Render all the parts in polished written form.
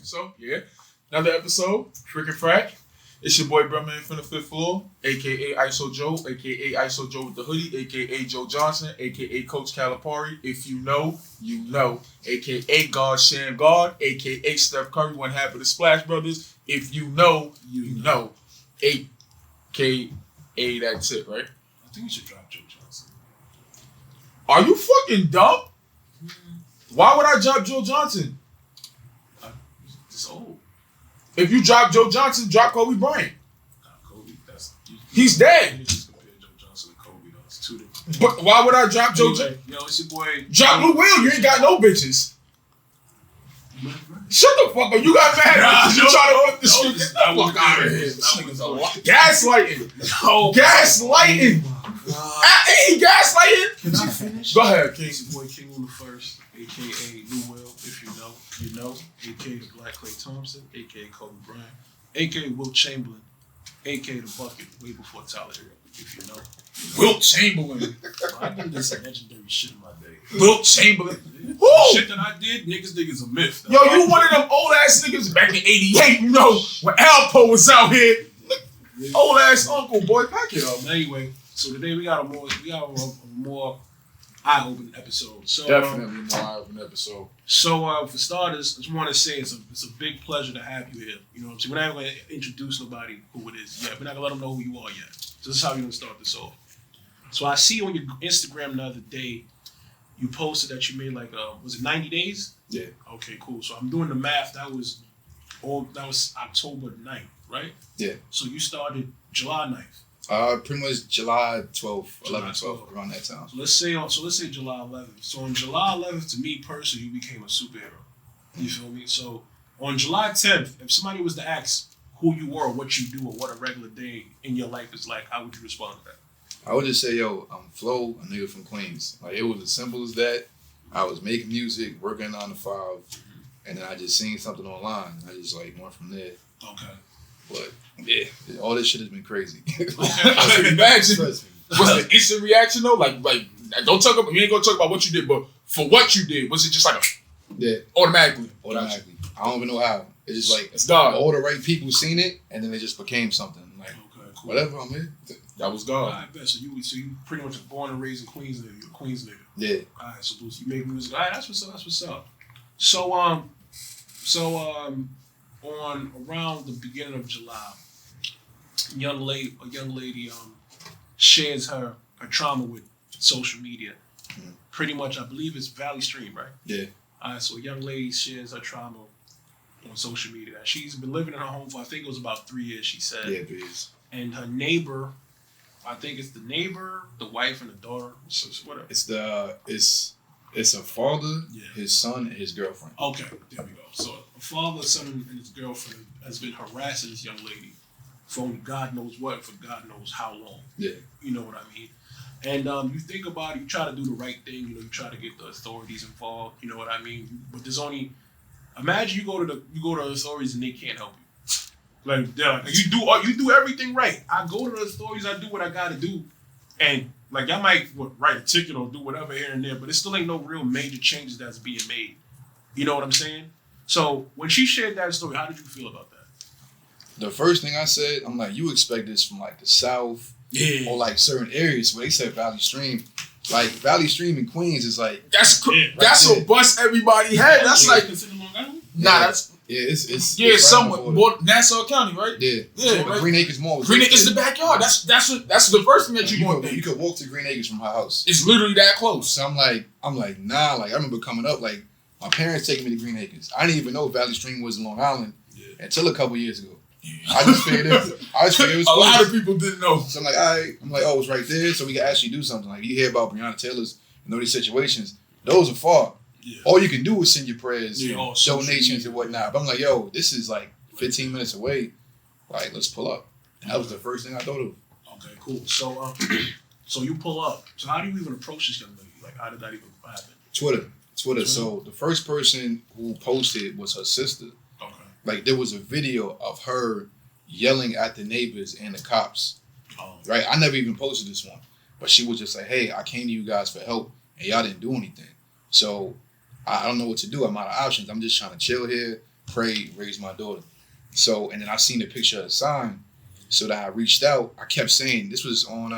So, yeah. Another episode, Fric And Frac. It's your boy Brahman from the fifth floor, a.k.a. ISO Joe, a.k.a. ISO Joe with the hoodie, a.k.a. Joe Johnson, a.k.a. Coach Calipari. If you know, you know. A.k.a. God Sham God, a.k.a. Steph Curry, one half of the Splash Brothers. If you know, you know. A.k.a. that's it, right? I think you should drop Joe Johnson. Are you fucking dumb? Why would I drop Joe Johnson? It's old. If you drop Joe Johnson, drop Kobe Bryant. Kobe, he's dead. You just compare Joe Johnson to Kobe, though. It's two different. But why would I drop Joe Johnson? Yo, it's your boy. Drop Lou Will. You ain't got no bitches. Shut the fuck up. You got mad because you trying to up the street. Get the fuck out of here. Gaslighting. No. Gaslighting. He gaslighting. Can I finish? Go ahead, King. It's your boy King on the first, a.k.a. Lou Will. If you know, you know. A.k.a. the Black Clay Thompson, a.k.a. Kobe Bryant, a.k.a. Wilt Chamberlain, a.k.a. the Bucket, way before Tyler Hero, if you know. Wilt Chamberlain. I did this legendary shit in my day. Wilt Chamberlain. Who? Shit that I did, niggas think is a myth. Yo, you one of them old ass niggas back in '88, you know, when Alpo was out here. Old ass uncle, boy, pack it up. Anyway, so today we got a more eye-opening episode. So Definitely more eye-opening episode. So for starters, I just want to say it's a big pleasure to have you here. You know what I'm saying? We're not going to introduce nobody who it is yet. We're not going to let them know who you are yet. So this is how we're going to start this off. So I see on your Instagram the other day, you posted that you made was it 90 days? Yeah. Okay, cool. So I'm doing the math. That was October 9th, right? Yeah. So you started July 9th. Pretty much July 12th, 11th, 12th, around that time. So let's say July 11th. So on July 11th, to me personally, you became a superhero. You feel me? So on July 10th, if somebody was to ask who you were, what you do, or what a regular day in your life is like, how would you respond to that? I would just say, yo, I'm Flo, a nigga from Queens. Like, it was as simple as that. I was making music, working 9 to 5, and then I just seen something online. I just, went from there. Okay. But, yeah, all this shit has been crazy. I can imagine. What's the instant reaction, though? Don't talk about, you ain't gonna talk about what you did, but for what you did, was it just automatically? Automatically. I don't even know how. It's just it's God. All the right people seen it, and then it just became something. Okay, cool. Whatever, I'm here. That was God. I bet. So you pretty much born and raised in Queens, nigga. You're a Queens nigga. Yeah. All right, so you make music. All right, that's what's up. That's what's up. So on around the beginning of July, a young lady shares her trauma with social media. Mm-hmm. Pretty much, I believe it's Valley Stream, right? Yeah. All right, so a young lady shares her trauma on social media. She's been living in her home for, I think it was about 3 years, she said. Yeah, 3 years. And her neighbor, I think it's the neighbor, the wife, and the daughter. So whatever. It's a father, Yeah. his son, and his girlfriend. Okay, there we go. So a father, son, and his girlfriend has been harassing this young lady for God knows what, for God knows how long. Yeah. You know what I mean? And you think about it, you try to do the right thing, you know, you try to get the authorities involved, you know what I mean? But there's only, imagine you go to the authorities and they can't help you. Like, they're like, you do everything right. I go to the authorities, I do what I gotta do, and y'all might write a ticket or do whatever here and there, but it still ain't no real major changes that's being made. You know what I'm saying? So when she shared that story, how did you feel about that? The first thing I said, I'm like, you expect this from the South, or certain areas where they said Valley Stream. Valley Stream in Queens is that's what bust everybody head. That's considered Long Island? Nah, that's it's somewhat more Nassau County, right? Yeah. Right? Green Acres Mall. Green Acres is the backyard. That's the first thing that you want to think. You could walk to Green Acres from her house. It's literally that close. So I'm like, nah. I remember coming up, my parents taking me to Green Acres. I didn't even know Valley Stream was in Long Island until a couple years ago. I just figured it was a lot of people didn't know. So I'm like, all right. I'm like, oh, it's right there, so we can actually do something. You hear about Breonna Taylor's and all these situations. Those are far. Yeah. All you can do is send your prayers, donations and whatnot. But I'm like, yo, this is 15 minutes away. Let's pull up. And that was the first thing I thought of. Okay, cool. So, so you pull up. So how do you even approach this young lady? How did that even happen? Twitter. So the first person who posted was her sister. Okay. There was a video of her yelling at the neighbors and the cops. Oh. Right? I never even posted this one. But she was just like, hey, I came to you guys for help, and y'all didn't do anything. So I don't know what to do. I'm out of options. I'm just trying to chill here. pray, raise my daughter. So, and then I seen the picture of the sign. So that I reached out. I kept saying, this was on,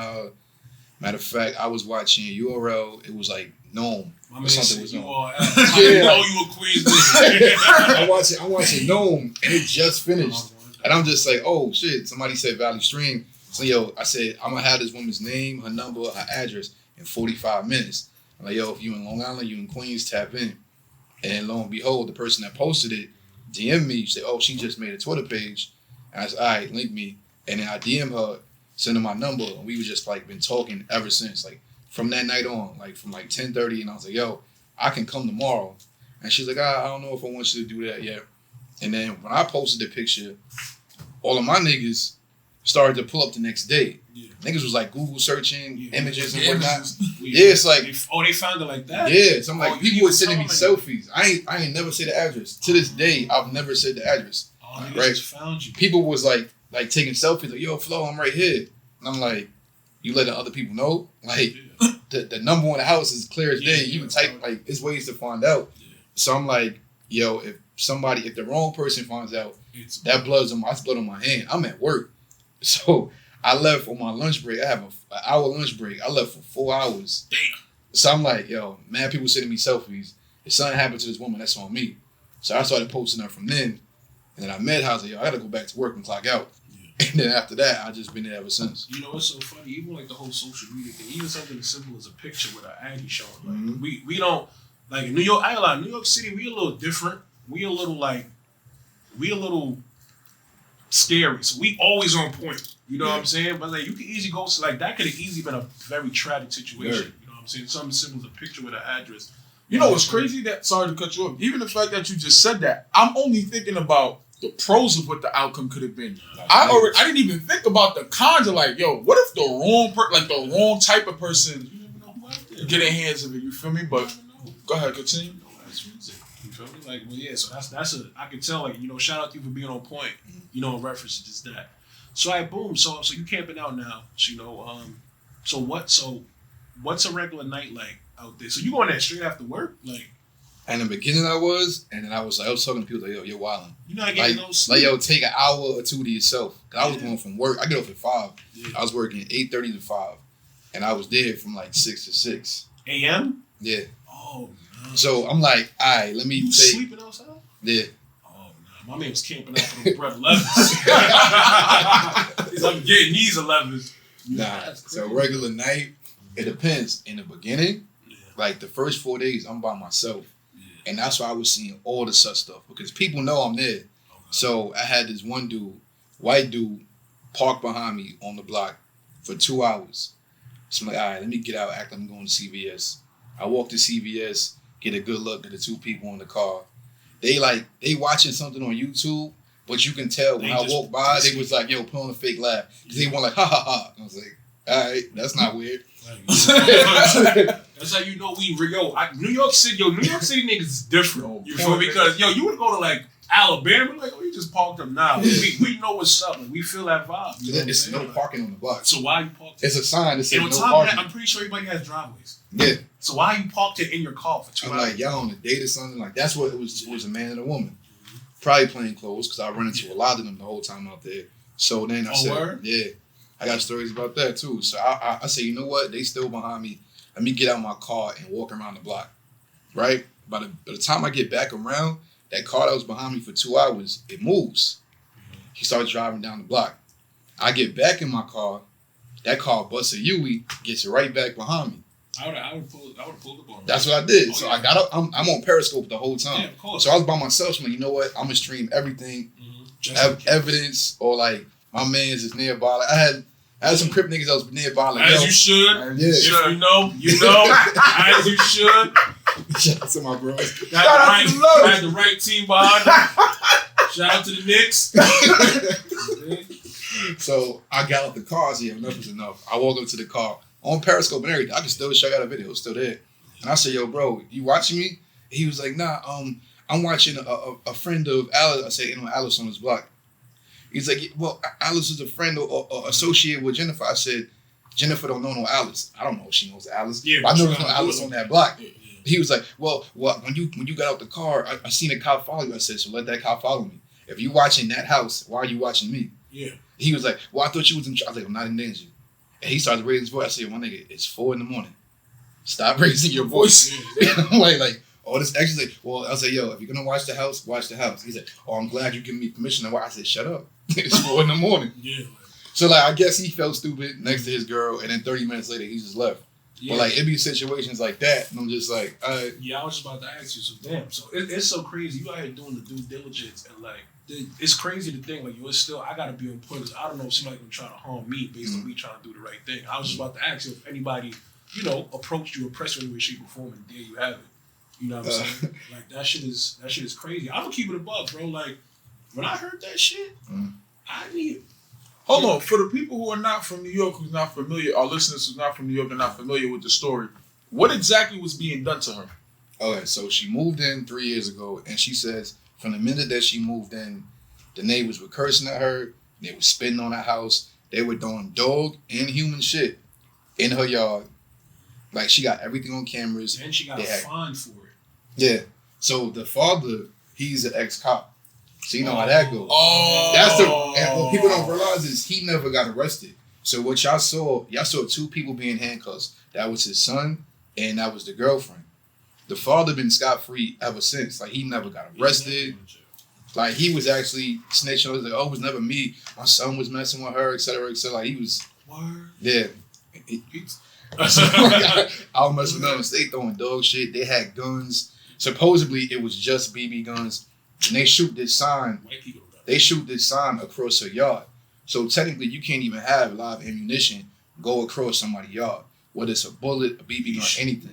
matter of fact, I was watching URL. It was like Gnome. Or something was Gnome. You were Queens. I'm watching Gnome, and it just finished. And I'm just like, oh shit, somebody said Valley Stream. So yo, I said, I'm gonna have this woman's name, her number, her address in 45 minutes. I'm like, yo, if you in Long Island, you in Queens, tap in. And lo and behold, the person that posted it DM'd me, said, oh, she just made a Twitter page. And I said, all right, link me. And then I DM her, send her my number, and we was just like been talking ever since. Like from that night on, like from like 10:30, and I was like, yo, I can come tomorrow. And she's like, I don't know if I want you to do that yet. And then when I posted the picture, all of my niggas started to pull up the next day. Yeah. Niggas was like Google searching images and whatnot. Yeah, it's like they found it like that. Yeah, so I'm like, people were sending me selfies. I ain't never said the address. To this day, I've never said the address. Oh, niggas just found you. People was like taking selfies, like, yo, Flo, I'm right here. And I'm like, you letting other people know? Like, the number on the house is clear as day. You can type, like, it's ways to find out. Yeah. So I'm like, yo, if the wrong person finds out, that's blood on my hand. I'm at work. So I left on my lunch break. I have an hour lunch break. I left for 4 hours. Damn. So I'm like, yo, man, people sending me selfies. If something happened to this woman, that's on me. So I started posting her from then. And then I met her. I was like, yo, I got to go back to work and clock out. Yeah. And then after that, I just been there ever since. You know what's so funny? Even like the whole social media thing, even something as simple as a picture with an Addy showing. Like, we don't, like in New York, New York City, we a little different. We a little scary. So we always on point. You know what I'm saying? But like you can easily go to like that could have easily been a very tragic situation. You know what I'm saying? Something simple as a picture with an address. You know what's crazy? That sorry to cut you off. Even the fact that you just said that, I'm only thinking about the pros of what the outcome could have been. I didn't even think about the cons of like, yo, what if the wrong type of person get in hands of it? You feel me? But go ahead, continue. That's music. You feel me? Like, well, yeah. So I can tell, like, you know, shout out to you for being on point. You know, in reference to just that. So I boom. So you camping out now. So you know, what's a regular night like out there? So you going there straight after work, like? In the beginning, I was talking to people like, yo, you're wilding. You're not getting no sleep. Like, yo, take an hour or two to yourself. Cause I was going from work. I get off at 5. Yeah. I was working 8:30 to 5, and I was there from like 6 to 6 a.m. Yeah. Oh no. So I'm like, all right, let me you sleeping outside? Yeah. Oh no, my man was camping out for the bread 11s. He's like getting these 11s. Nah. So regular night, it depends. In the beginning, like the first 4 days, I'm by myself. And that's why I was seeing all the such stuff because people know I'm there. Okay. So I had this one dude, white dude, parked behind me on the block for 2 hours. So I'm like, all right, let me get out, act like I'm going to CVS. I walk to CVS, get a good look at the 2 people in the car. They watching something on YouTube, but you can tell when I walked by, they was like, yo, put on a fake laugh. Because they want like, ha, ha, ha. I was like, all right, that's not weird. That's how you know New York City niggas is different. You feel me? Because you would go to like Alabama, like, oh, you just parked up now. We know what's up. Like, we feel that vibe. You know it's no parking on the block. So why you parked? It's a sign that says no parking. parking. I'm pretty sure everybody has driveways. Yeah. So why you parked it in your car for 2 hours? Like, y'all on a date or something? Like, that's what it was. It was a man and a woman. Probably plain clothes because I run into a lot of them the whole time out there. So then I said, word? Yeah. I got stories about that too. So I say, you know what? They still behind me. Let me get out my car and walk around the block. Right? By the time I get back around, that car that was behind me for 2 hours, it moves. He starts driving down the block. I get back in my car. That car busts a Yui, gets right back behind me. I would pull the bar. That's what I did. So I got up. I'm on Periscope the whole time. Yeah, of course. So I was by myself. So I'm like, you know what? I'm gonna stream everything, evidence, or like my man's is nearby. Like, I had some Crip niggas that was nearby. Like, as you should. Yeah. If you know. As you should. Shout out to my bros. Had the right team behind them. Shout out to the Knicks. So I got out the car. I said, enough is enough. I walk up to the car on Periscope and everything. I can still check out a video. It's still there. And I said, yo, bro, you watching me? He was like, nah, I'm watching a friend of Alice. I said, Alice on his block. He's like, well, Alice is a friend or associate with Jennifer. I said, Jennifer don't know no Alice. I don't know if she knows Alice. Yeah, but I know there's no Alice on that block. Yeah. He was like, well, when you got out the car, I seen a cop follow you. I said, so let that cop follow me. If you watching that house, why are you watching me? Yeah. He was like, well, I thought you was in. I was like, I'm not in danger. And he started raising his voice. I said, my nigga, it's 4 a.m. Stop raising your voice. I'm like, all this extra. Like, well, I was like, yo, if you're gonna watch the house, watch the house. He said, oh, I'm glad you giving me permission to watch. I said, shut up. It's 4 a.m. Yeah. So like, I guess he felt stupid next to his girl, and then 30 minutes later, he just left. Yeah. But like, it be situations like that, and I'm just like, yeah, I was just about to ask you. So damn, so it's so crazy. You out here doing the due diligence, and like, it's crazy to think like you're still. I gotta be on point because I don't know if somebody gonna try to harm me based on me trying to do the right thing. I was just about to ask you if anybody, approached you or pressed you in any way, shape, or form, and there you have it. You know what I'm saying? Like that shit is crazy. I'm gonna keep it above, bro. Like when I heard that shit, I need. Hold on, for the people who are not from New York, who's not familiar, our listeners who's not from New York and not familiar with the story, what exactly was being done to her? Okay, so she moved in 3 years ago, and she says from the minute that she moved in, the neighbors were cursing at her, they were spitting on her house, they were doing dog and human shit in her yard. Like, she got everything on cameras. And she got a fine for it. Yeah. So the father, he's an ex-cop. So you know how that goes. Oh. And what people don't realize is he never got arrested. So what y'all saw 2 people being handcuffed. That was his son and that was the girlfriend. The father been scot-free ever since. Like, he never got arrested. Like, he was actually snitching. He was like, oh, it was never me. My son was messing with her, et cetera, et cetera. Like, he was... Word. Yeah. I was messing with them. They throwing dog shit. They had guns. Supposedly, it was just BB guns. And they shoot this sign. They shoot this sign across her yard. So technically, you can't even have live ammunition go across somebody's yard, whether it's a bullet, a BB gun, anything.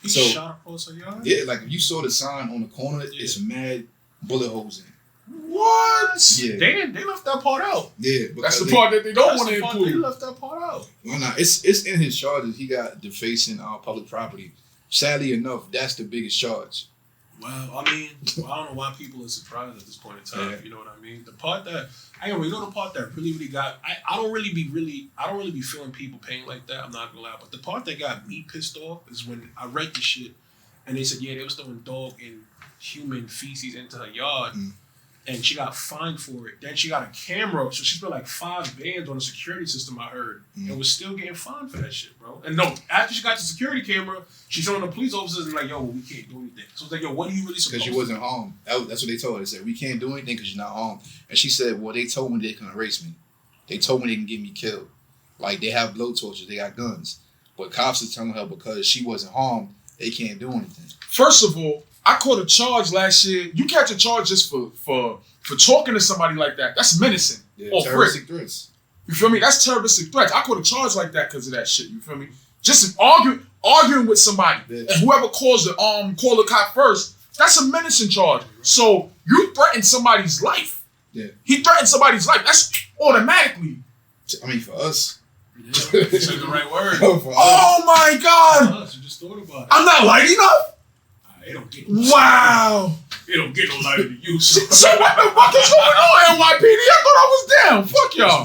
He shot across her yard. Yeah, like if you saw the sign on the corner, it's mad bullet holes in it. What? Yeah, they left that part out. Yeah, that's the part that they don't want to include. They left that part out. Well, nah, it's in his charges. He got defacing public property. Sadly enough, that's the biggest charge. Well, I mean, I don't know why people are surprised at this point in time. Yeah. You know what I mean? The part that the part that really got I don't really be feeling people pain like that. I'm not gonna lie, but the part that got me pissed off is when I read the shit and they said, yeah, they was throwing dog and human feces into her yard. And she got fined for it. Then she got a camera, so she spent like 5 bands on a security system, I heard, and was still getting fined for that shit, bro. And no, after she got the security camera, she's showing the police officers and like, yo, well, we can't do anything. So it's like, yo, what are you really supposed to do? Because you wasn't harmed. That's what they told her. They said, we can't do anything because you're not harmed. And she said, well, they told me they can erase me. They told me they can get me killed. Like, they have blow torches, they got guns. But cops are telling her because she wasn't harmed, they can't do anything. First of all, I caught a charge last year. You catch a charge just for talking to somebody like that. That's menacing. Yeah, terroristic threats. You feel me? That's terroristic threats. I caught a charge like that because of that shit. You feel me? Just arguing with somebody. Yeah. And whoever calls call the cop first, that's a menacing charge. So you threaten somebody's life. Yeah. He threatened somebody's life. That's automatically. I mean, for us. Yeah, you said the right word. Oh my God. You just thought about it. I'm not light enough? It don't get wow. It don't get no lighter than you. So what the fuck is going on, NYPD? I thought I was down. Fuck y'all.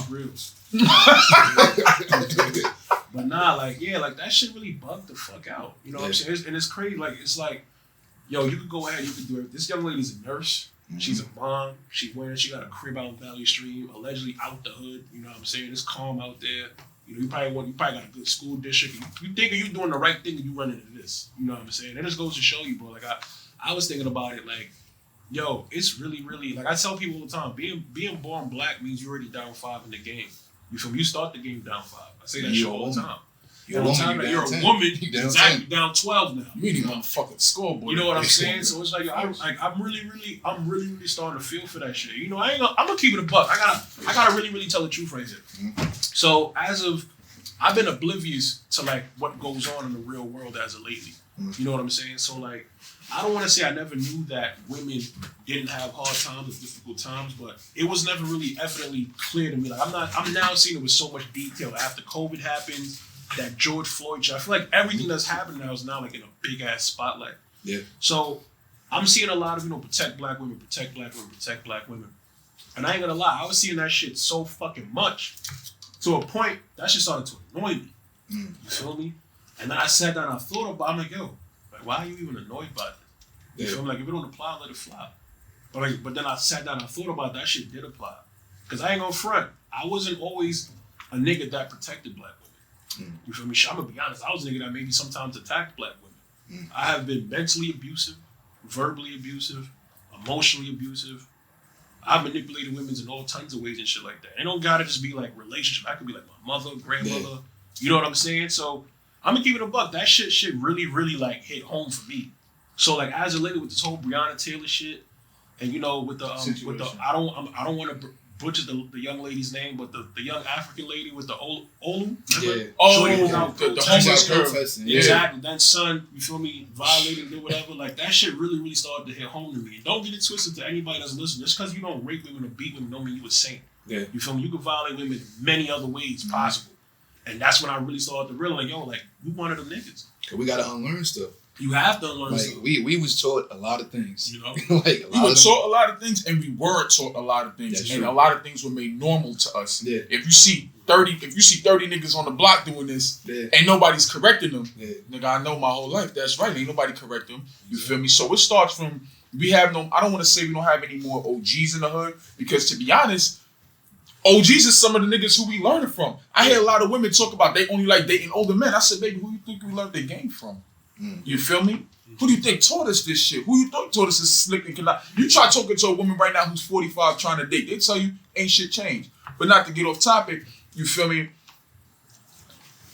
But nah, like that shit really bugged the fuck out. You know what I'm saying? And it's crazy. Like, it's like, yo, you could go ahead, you could do it. This young lady's a nurse. She's a mom. She got a crib out in Valley Stream, allegedly out the hood. You know what I'm saying? It's calm out there. You know, you probably got a good school district. You think you doing the right thing and you run into this. You know what I'm saying? It just goes to show you, bro. Like, I was thinking about it, like, yo, it's really, really, like I tell people all the time, being born black means you're already down 5 in the game. You feel me? You start the game down 5. I say that shit all the time. You're a woman, exactly down 12 now. You ain't even on the fucking scoreboard. You know what I'm saying? So it's like, I'm really starting to feel for that shit. You know, I'm gonna keep it a buck. I gotta really, really tell the truth right here. So I've been oblivious to like what goes on in the real world as of lately. You know what I'm saying? So like, I don't want to say I never knew that women didn't have hard times or difficult times, but it was never really evidently clear to me. Like, I'm now seeing it with so much detail after COVID happened. That George Floyd shit. I feel like everything that's happening now is now like in a big ass spotlight. Yeah. So I'm seeing a lot of, protect black women, protect black women, protect black women. And I ain't gonna lie, I was seeing that shit so fucking much to a point that shit started to annoy me. You feel me? And then I sat down and I thought about it. I'm like, yo, like, why are you even annoyed by this? You feel me? Like, if it don't apply, let it fly. But then I sat down and I thought about that shit did apply. Because I ain't gonna front. I wasn't always a nigga that protected black women. You feel me? I'm gonna be honest. I was a nigga that maybe sometimes attacked black women. I have been mentally abusive, verbally abusive, emotionally abusive. I've manipulated women in all tons of ways and shit like that. It don't gotta just be like relationship. I could be like my mother, grandmother. You know what I'm saying? So I'm gonna keep it a buck. That shit really, really like hit home for me. So like as a lady with this whole Breonna Taylor shit, and you know with the I don't want to butcher the young lady's name, but the young African lady with the Olu. Yeah. The homeless girl. Yeah. Exactly. That son, you feel me, violated or whatever. Like that shit really, really started to hit home to me. And don't get it twisted to anybody that's listening. Just because you don't rape women or beat women don't mean you a saint. Yeah. You feel me? You can violate women in many other ways possible. And that's when I really started to realize, yo, like, we one of them niggas. We gotta unlearn stuff. You have to unlearn stuff. We was taught a lot of things. You know? We were taught a lot of things, and we were taught a lot of things. And a lot of things were made normal to us. Yeah. If you see 30 niggas on the block doing this, and nobody's correcting them, nigga, I know my whole life. That's right. Ain't nobody correct them. You feel me? So it starts from, I don't want to say we don't have any more OGs in the hood, because to be honest, OGs is some of the niggas who we learning from. I hear a lot of women talk about they only like dating older men. I said, baby, who you think we learned their game from? You feel me? Who do you think taught us this shit? Who you think taught us this slick and cannot? You try talking to a woman right now who's 45 trying to date, they tell you ain't shit changed. But not to get off topic, you feel me?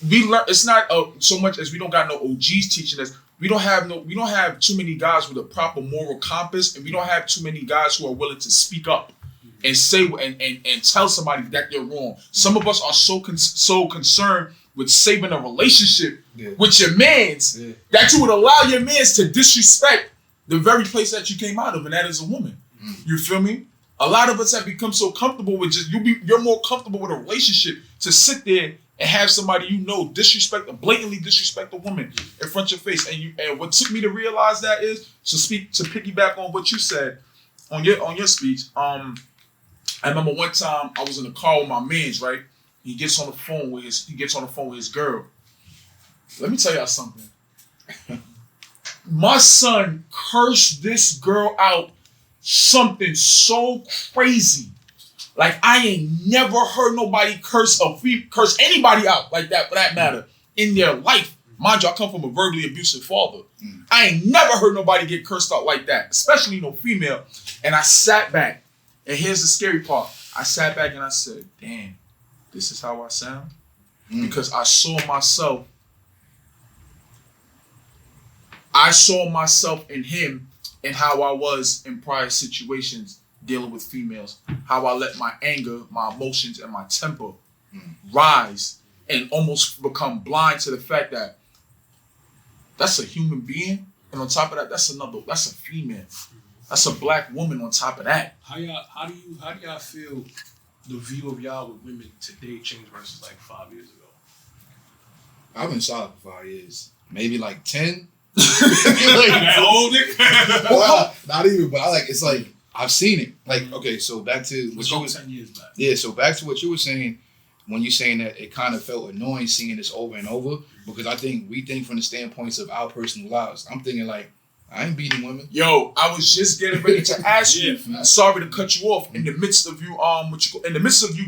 We learn. It's not so much as we don't got no OGs teaching us. We don't have too many guys with a proper moral compass, and we don't have too many guys who are willing to speak up and say and tell somebody that they're wrong. Some of us are so concerned with saving a relationship with your mans that you would allow your mans to disrespect the very place that you came out of, and that is a woman. You feel me? A lot of us have become so comfortable with you're more comfortable with a relationship to sit there and have somebody blatantly disrespect a woman in front of your face. And what took me to realize that is to piggyback on what you said on your speech. I remember one time I was in the car with my mans, right? He gets on the phone with his girl. Let me tell y'all something. My son cursed this girl out something so crazy. Like, I ain't never heard nobody curse anybody out like that, for that matter, in their life. Mind you, I come from a verbally abusive father. I ain't never heard nobody get cursed out like that, especially no female. And I sat back, and here's the scary part. I sat back and I said, damn, this is how I sound? Because I saw myself in him and how I was in prior situations dealing with females. How I let my anger, my emotions, and my temper rise and almost become blind to the fact that that's a human being. And on top of that, that's a female. That's a black woman on top of that. How do y'all feel the view of y'all with women today changed versus like 5 years ago? I've been solid for 5 years. Maybe like 10. That old nigga? Well, not even, but it's like, I've seen it. Like, okay, so back to what you was 10 years back. Yeah, so back to what you were saying, when you're saying that it kind of felt annoying seeing this over and over, because I think we think from the standpoints of our personal lives. I'm thinking like, I ain't beating women. Yo, I was just getting ready to ask you. Sorry to cut you off. In the midst of you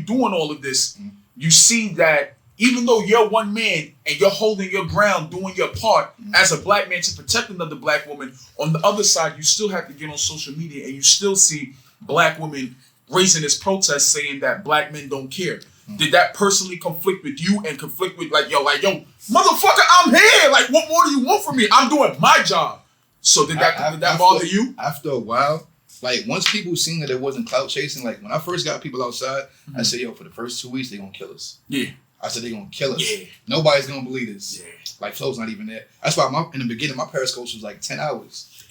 doing all of this, you see that even though you're one man and you're holding your ground, doing your part as a black man to protect another black woman, on the other side, you still have to get on social media and you still see black women raising this protest saying that black men don't care. Did that personally conflict with you and conflict with yo, motherfucker, I'm here. Like, what more do you want from me? I'm doing my job. So did that bother you? After a while, like once people seen that it wasn't clout chasing, like when I first got people outside, I said, yo, for the first 2 weeks, they gonna kill us. Yeah. I said, they gonna kill us. Yeah. Nobody's gonna believe this. Yeah. Like, Flow's not even there. That's why in the beginning, my Periscopes was like 10 hours.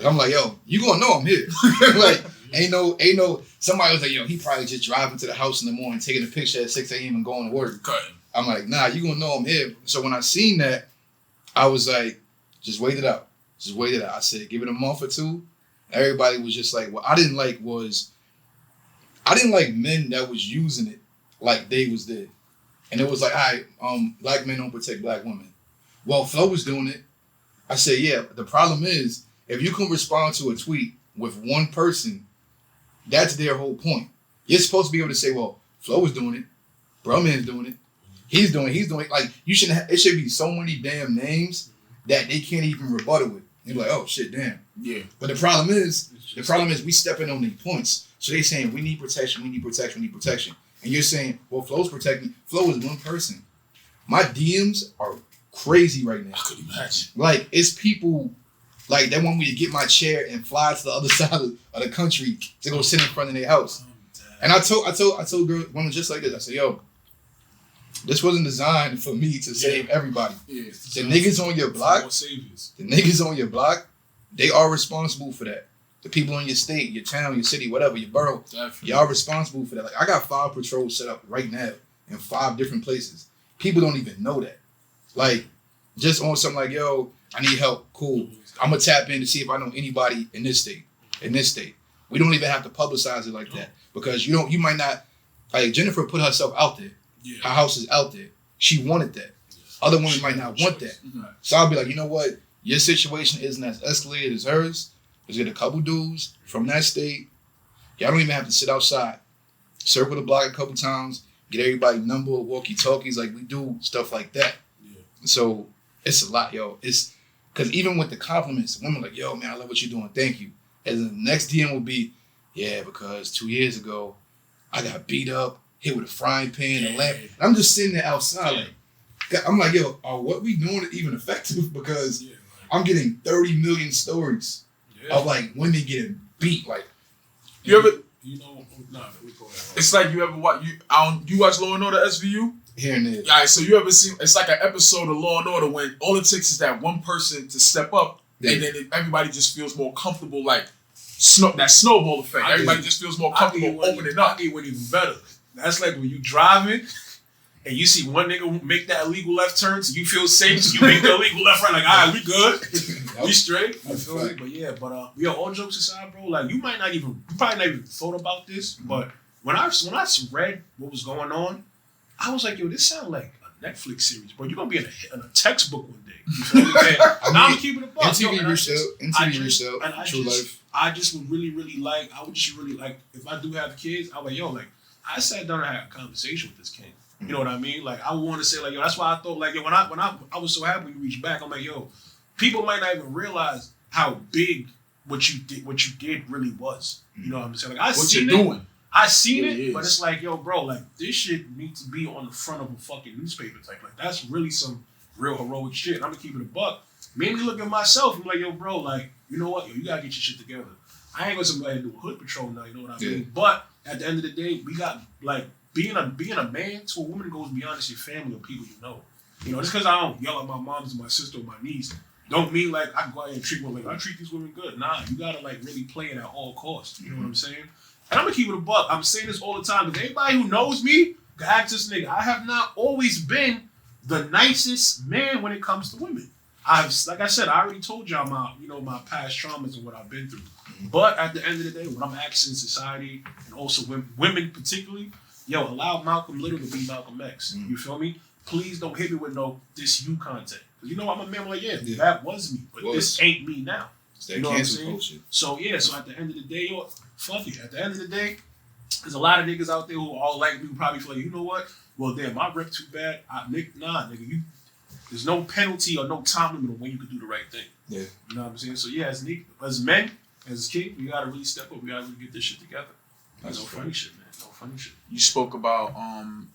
I'm like, yo, you gonna know I'm here. Like, ain't no, somebody was like, yo, he probably just driving to the house in the morning, taking a picture at 6 a.m. and going to work. I'm like, nah, you gonna know I'm here. So when I seen that, I was like, just wait it out. Just wait it out. I said, give it a month or two. Everybody was just like, what I didn't like men that was using it like they was there. And it was like, all right, black men don't protect black women. Well, Flo was doing it. I said, yeah, the problem is, if you can respond to a tweet with one person, that's their whole point. You're supposed to be able to say, well, Flo is doing it, Brumman's doing it, he's doing it. Like, you shouldn't it should be so many damn names that they can't even rebuttal with. They're like, oh, shit, damn. Yeah. But the problem is we stepping on their points. So they saying, we need protection. And you're saying, well, Flo's protecting. Flo is one person. My DMs are crazy right now. I could imagine. Like, it's people, like, they want me to get my chair and fly to the other side of the country to go sit in front of their house. And I told girls, women just like this, I said, yo, this wasn't designed for me to save everybody. Yeah, the niggas on your block, they are responsible for that. The people in your state, your town, your city, whatever, your borough, y'all responsible for that. Like, I got 5 patrols set up right now in 5 different places. People don't even know that. Like, just on something like, yo, I need help. Cool. I'm going to tap in to see if I know anybody in this state. We don't even have to publicize it like that. Because you might not, like, Jennifer put herself out there. Yeah. Her house is out there. She wanted that. Other women might not want that. Mm-hmm. So I'll be like, you know what? Your situation isn't as escalated as hers. Let's get a couple dudes from that state. Y'all don't even have to sit outside. Circle the block a couple times. Get everybody number, walkie-talkies. Like, we do stuff like that. Yeah. So it's a lot, yo. It's because even with the compliments, women are like, yo, man, I love what you're doing. Thank you. And the next DM will be, yeah, because 2 years ago, I got beat up, hit with a frying pan, a lamp. And I'm just sitting there outside. Like, I'm like, yo, are what we doing even effective? Because I'm getting 30 million stories of, like, women getting beat. Like, you ever... It's like you ever watch... You watch Law and Order SVU? Here and there. Yeah, so you ever seen... It's like an episode of Law and Order when all it takes is that one person to step up and then everybody just feels more comfortable, like, that snowball effect. Everybody just feels more comfortable opening up. I went even better. That's like when you driving and you see one nigga make that illegal left turn, so you feel safe, so you make the illegal left right, like, all right, we good. We straight. You feel me? But yeah, all jokes aside, bro, like, you probably not even thought about this, but when I read what was going on, I was like, yo, this sounds like a Netflix series, bro. You're gonna be in a textbook one day. You feel me? Now I'm keeping it buck. MTV reached out. True life. I just would really like, if I do have kids, I would, yo, like, I sat down and had a conversation with this king. You know what I mean? Like, I would want to say, like, yo, that's why I thought, like, yo, when I was so happy when you reached back, I'm like, yo, people might not even realize how big what you did really was. You know what I'm saying? Like, I seen it, but it's like, yo, bro, like, this shit needs to be on the front of a fucking newspaper type. Like, that's really some real heroic shit. And I'm gonna keep it a buck. Made me look at myself and be like, yo, bro, like, you know what? Yo, you gotta get your shit together. I ain't gonna somebody do a hood patrol now, you know what I mean? But at the end of the day, we got, like, being a man to a woman goes beyond just your family or people you know. You know, just because I don't yell at my moms, my sister, or my niece, don't mean like I can go out and treat women like I treat these women good. Nah, you gotta like really play it at all costs. You know what I'm saying? And I'm gonna keep it a buck. I'm saying this all the time because anybody who knows me can ask this nigga. I have not always been the nicest man when it comes to women. Like I said, I already told y'all my past traumas and what I've been through. But at the end of the day, when I'm asking society and also women particularly, yo, allow Malcolm Little to be Malcolm X. You feel me? Please don't hit me with no this you content. Because you know I'm a man, like, that was me. But this ain't me now. You know what I'm saying? So so at the end of the day, yo, fuck it. At the end of the day, there's a lot of niggas out there who all like me who probably feel like, you know what? Well, damn, my rep too bad. Nigga, there's no penalty or no time limit on when you can do the right thing. Yeah. You know what I'm saying? So yeah, as men, as a kid, we gotta really step up. We gotta really get this shit together. That's no funny shit, man. No funny shit. You spoke about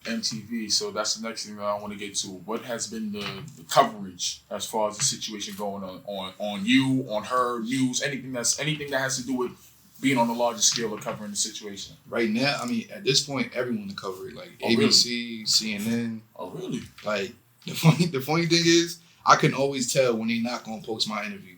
MTV, so that's the next thing that I want to get to. What has been the coverage as far as the situation going on you, on her, news, anything that has to do with being on the larger scale of covering the situation? Right now, I mean, at this point, everyone to cover it. Like ABC, really? CNN. Oh, really? Like, the funny thing is, I can always tell when they're not going to post my interview.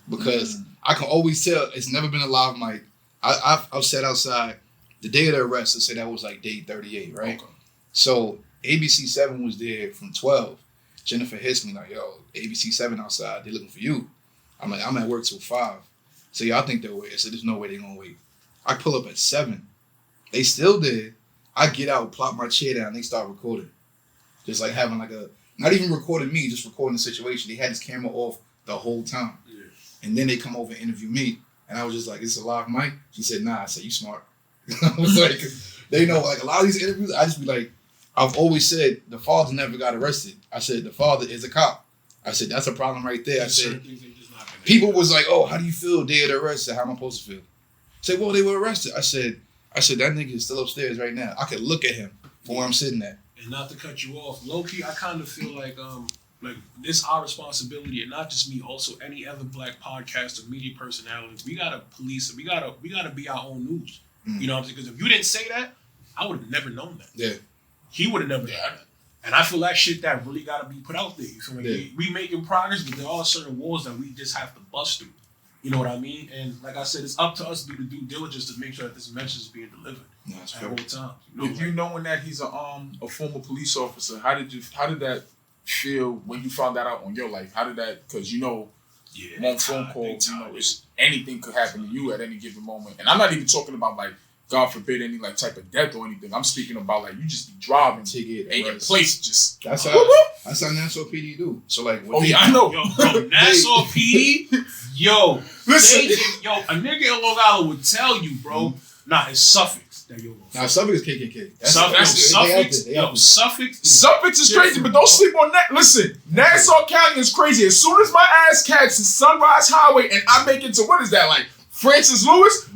Because I can always tell it's never been a live mic. I've sat outside the day of the arrest. Let's say that was like day 38, right? Okay. So ABC 7 was there from 12. Jennifer hits me like, yo, ABC 7 outside. They're looking for you. I'm like, I'm at work till 5. So y'all think they'll wait. I said, there's no way they're going to wait. I pull up at 7. They still did. I get out, plop my chair down. They start recording. Just like having like not even recording me, just recording the situation. They had this camera off the whole time. Yeah. And then they come over and interview me. And I was just like, it's a live mic? She said, nah. I said, you smart. I was like, they know, like, a lot of these interviews, I just be like, I've always said, the father never got arrested. I said, the father is a cop. I said, that's a problem right there. I said, people was like, oh, how do you feel day of the arrest? I said, how am I supposed to feel? I said, well, they were arrested. I said, that nigga is still upstairs right now. I could look at him from where I'm sitting at. And not to cut you off, low-key, I kind of feel like this our responsibility, and not just me, also any other black podcast or media personalities. We gotta police it. We gotta be our own news. Mm. You know what I'm saying? Because if you didn't say that, I would have never known that. Yeah. He would have never done that. And I feel that shit that really gotta be put out there. So we making progress, but there are certain walls that we just have to bust through. You know what I mean? And like I said, it's up to us to do the due diligence to make sure that this message is being delivered at all times. With you knowing that he's a former police officer, how did that feel when you found that out on your life? How did that? Because one phone call, anything could happen to you at any given moment. And I'm not even talking about like, God forbid, any like type of death or anything. I'm speaking about like you just be driving and your place just. That's how Nassau PD do. So like, I know. Yo, Nassau PD, listen, a nigga in Long Island would tell you, bro. Nah, it's Suffolk. Suffolk is KKK. Suffolk is crazy, but don't sleep on that. Listen, Nassau County is crazy. As soon as my ass catches Sunrise Highway and I make it to what is that like Francis Lewis?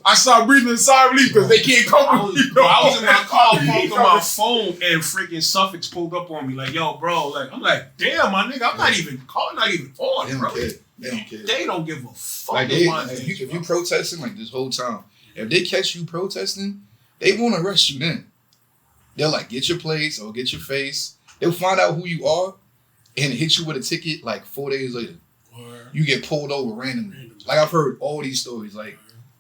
I start breathing a sigh of relief because they can't come. I was in my car, pulled on my phone, and freaking Suffolk pulled up on me like, "Yo, bro!" Like, I'm like, "Damn, my nigga, I'm not even calling, not even on, bro." They don't care. They don't give a fuck. Like if you protesting like this whole time, if they catch you protesting, they won't arrest you then. They'll like get your place or get your face. They'll find out who you are and hit you with a ticket like 4 days later. You get pulled over randomly. Like I've heard all these stories. Like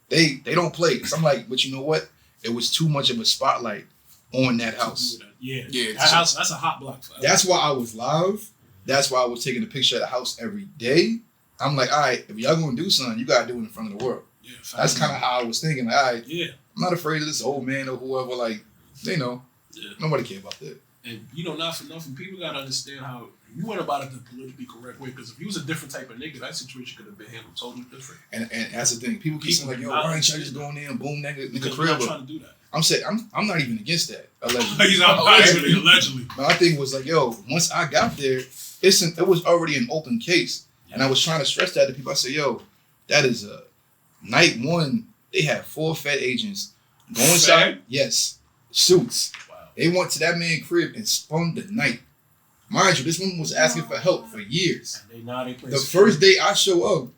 they don't play. So I'm like, but you know what? It was too much of a spotlight on that house. Yeah. That house, that's a hot block. That's why I was live. That's why I was taking a picture of the house every day. I'm like, all right, if y'all gonna do something, you gotta do it in front of the world. Yeah, that's kind of how I was thinking. Like, all right, I'm not afraid of this old man or whoever. Like, they know. Yeah. Nobody care about that. And not for nothing, people gotta understand how you went about it the politically correct way. Because if you was a different type of nigga, that situation could have been handled totally different. And that's the thing. People keep saying like, yo, why ain't y'all just going there and boom, nigga crib? I'm not trying to do that. I'm saying I'm not even against that. Allegedly. Allegedly. My thing was like, yo, once I got there, it was already an open case. And I was trying to stress that to people. I said, yo, that is night one, they had 4 Fed agents going inside. Yes. Suits. Wow. They went to that man's crib and spun the night. Mind you, this woman was asking for help for years. The first day I show up,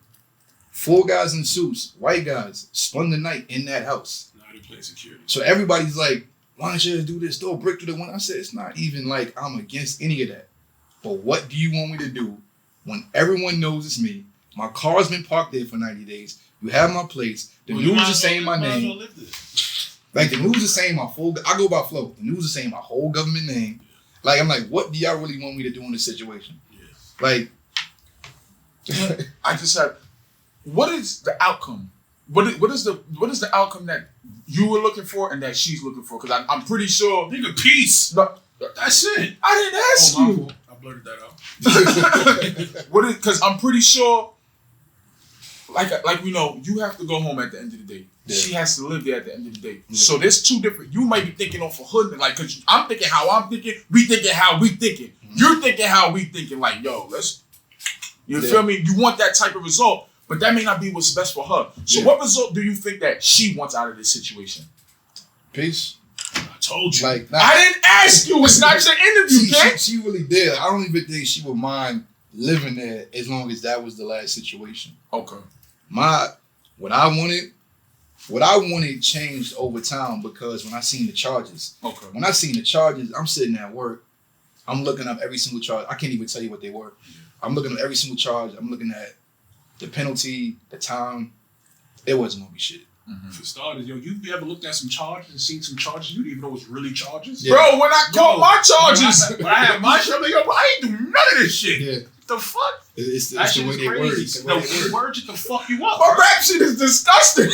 4 guys in suits, white guys, spun the night in that house. Now they play security. So everybody's like, why don't you do this? Throw a brick through the window. I said, it's not even like I'm against any of that. But what do you want me to do when everyone knows it's me? My car's been parked there for 90 days. You have my plates. The news is saying my name. Like the news is saying my full. I go by flow. The news is saying my whole government name. Like I'm like, what do y'all really want me to do in this situation? Yeah. Like, I just have. What is the outcome? What is the outcome that you were looking for and that she's looking for? Because I'm pretty sure. Nigga, peace. That's it. I didn't ask you. I blurted that out. Because I'm pretty sure. Like we know, you have to go home at the end of the day. Yeah. She has to live there at the end of the day. Yeah. So there's 2 different. You might be thinking off a hood, like, cause I'm thinking how I'm thinking. We thinking how we thinking. Mm-hmm. You're thinking how we thinking. Like, yo, let's. You feel me? You want that type of result, but that may not be what's best for her. So what result do you think that she wants out of this situation? Peace. I told you. Like, I didn't ask you. It's not your interview, Ken. She really did. I don't even think she would mind living there as long as that was the last situation. Okay. What I wanted changed over time because when I seen the charges. Okay. When I seen the charges, I'm sitting at work. I'm looking up every single charge. I can't even tell you what they were. Yeah. I'm looking up every single charge. I'm looking at the penalty, the time. It wasn't gonna be shit. Mm-hmm. For starters, yo, you ever looked at some charges and seen some charges you didn't even know was really charges? Yeah. Bro, when I caught my charges. When I had my charges, I'm like, yo, bro, I ain't do none of this shit. Yeah. The fuck? It's the way they word. The words just to fuck you up. My rap shit is disgusting.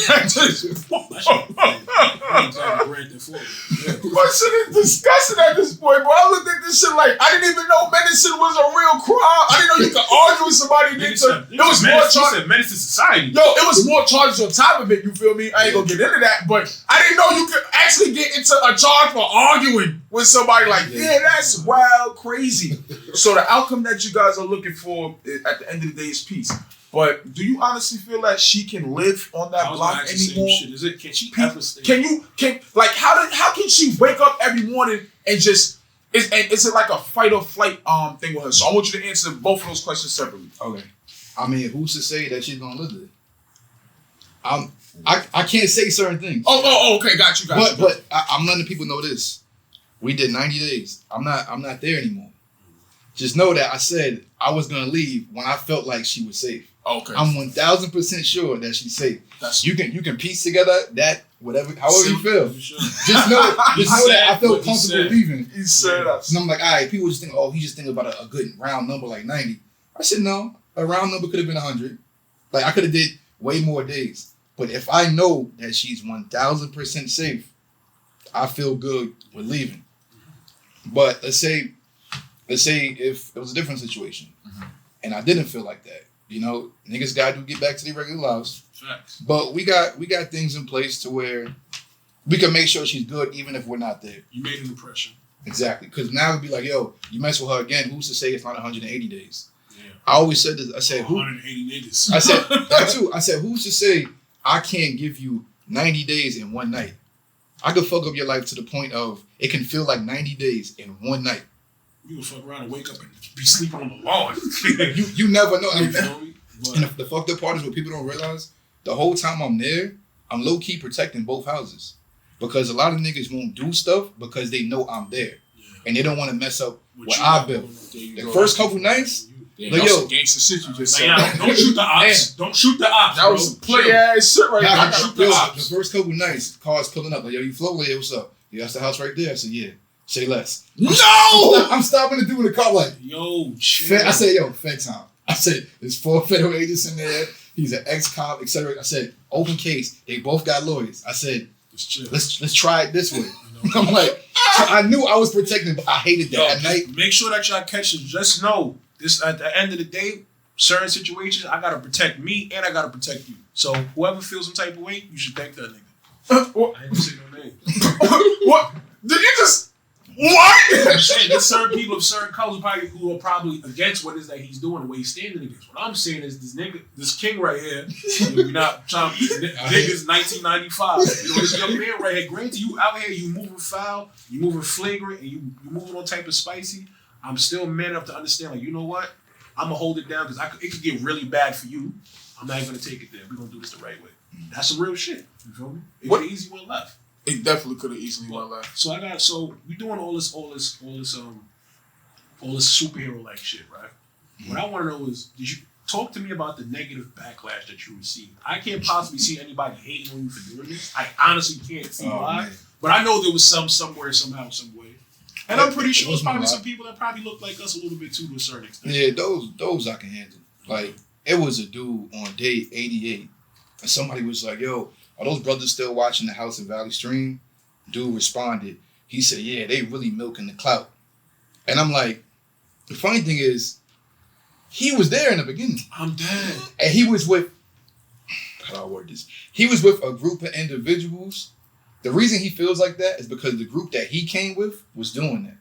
shit is disgusting at this point, bro. I looked at this shit like I didn't even know menacing was a real crime. I didn't know you could argue with somebody. It was more charges. Menace to society. Yo, it was more charges on top of it. You feel me? I ain't gonna get into that, but I didn't know you could actually get into a charge for arguing with somebody. Like, yeah, that's wild, crazy. So the outcome that you guys are looking for at the end of the day is peace. But do you honestly feel like she can live on that block anymore? Is it? Can she ever stay? How can she wake up every morning and just is it like a fight or flight thing with her? So I want you to answer both of those questions separately. Okay. I mean, who's to say that she's gonna live there? I can't say certain things. Oh, okay, got you. But I'm letting people know this. We did 90 days. I'm not there anymore. Just know that I said I was gonna leave when I felt like she was safe. Okay. I'm 1,000% sure that she's safe. You can piece together that however you feel. Just know that I felt comfortable leaving. He said that. And I'm like, all right, people just think, oh, he just thinking about a good round number like 90. I said, no, a round number could have been 100. Like I could have did way more days. But if I know that she's 1,000% safe, I feel good with leaving. But let's say if it was a different situation and I didn't feel like that. You know, niggas gotta get back to their regular lives. Facts. But we got things in place to where we can make sure she's good even if we're not there. You made an impression. Exactly. Because now it'd be like, yo, you mess with her again, who's to say it's not 180 days? Yeah. I always said this. I said, 180 niggas. I said that too. I said, who's to say I can't give you 90 days in one night? I could fuck up your life to the point of it can feel like 90 days in one night. You would fuck around and wake up and be sleeping on the lawn. you never know. You feel me? And the fucked up part is what people don't realize. The whole time I'm there, I'm low key protecting both houses because a lot of niggas won't do stuff because they know I'm there, and they don't want to mess up what I built. The first couple nights, like yo, gangster shit you just said. Don't shoot the ops. Don't shoot the ops. That was play ass shit right there. Shoot the ops. The first couple nights, cars pulling up like, yo, you float? Yeah, what's up? Yeah, that's the house right there. I said, yeah. Say less. No! I'm stopping to do in the car like, yo, chill. I said, yo, Fed time. I said, there's 4 federal agents in there. He's an ex-cop, etc. I said, open case. They both got lawyers. I said, let's try it this way. I'm like, I knew I was protecting, but I hated that at night. Make sure that y'all catch it. Just know, this at the end of the day, certain situations, I gotta protect me and I gotta protect you. So whoever feels some type of way, you should thank that nigga. I didn't say no name. What? Did you just... What? I'm saying there's certain people of certain colors who are probably against what it is that he's doing, the way he's standing against. What I'm saying is this king right here, you're not trying to niggas 1995. You know, this young man right here, granted you out here, you moving foul, you moving flagrant, and you moving all type of spicy. I'm still man enough to understand, like, you know what? I'm gonna hold it down because it could get really bad for you. I'm not even gonna take it there. We're gonna do this the right way. That's some real shit. You feel me? It's the easy one left. It definitely could have easily went left. So we doing all this superhero like shit, right? Mm-hmm. What I want to know is, did you talk to me about the negative backlash that you received? I can't possibly see anybody hating on you for doing this. I honestly can't see why. Man. But I know there was somewhere, somehow, some way. And I'm pretty sure there's probably some people that probably look like us a little bit too, to a certain extent. Yeah, those I can handle. Like, it was a dude on day 88, and somebody was like, yo, are those brothers still watching the House of Valley stream? Dude responded. He said, yeah, they really milking the clout. And I'm like, the funny thing is, he was there in the beginning. I'm dead. And he was with, how do I word this? He was with a group of individuals. The reason he feels like that is because the group that he came with was doing that.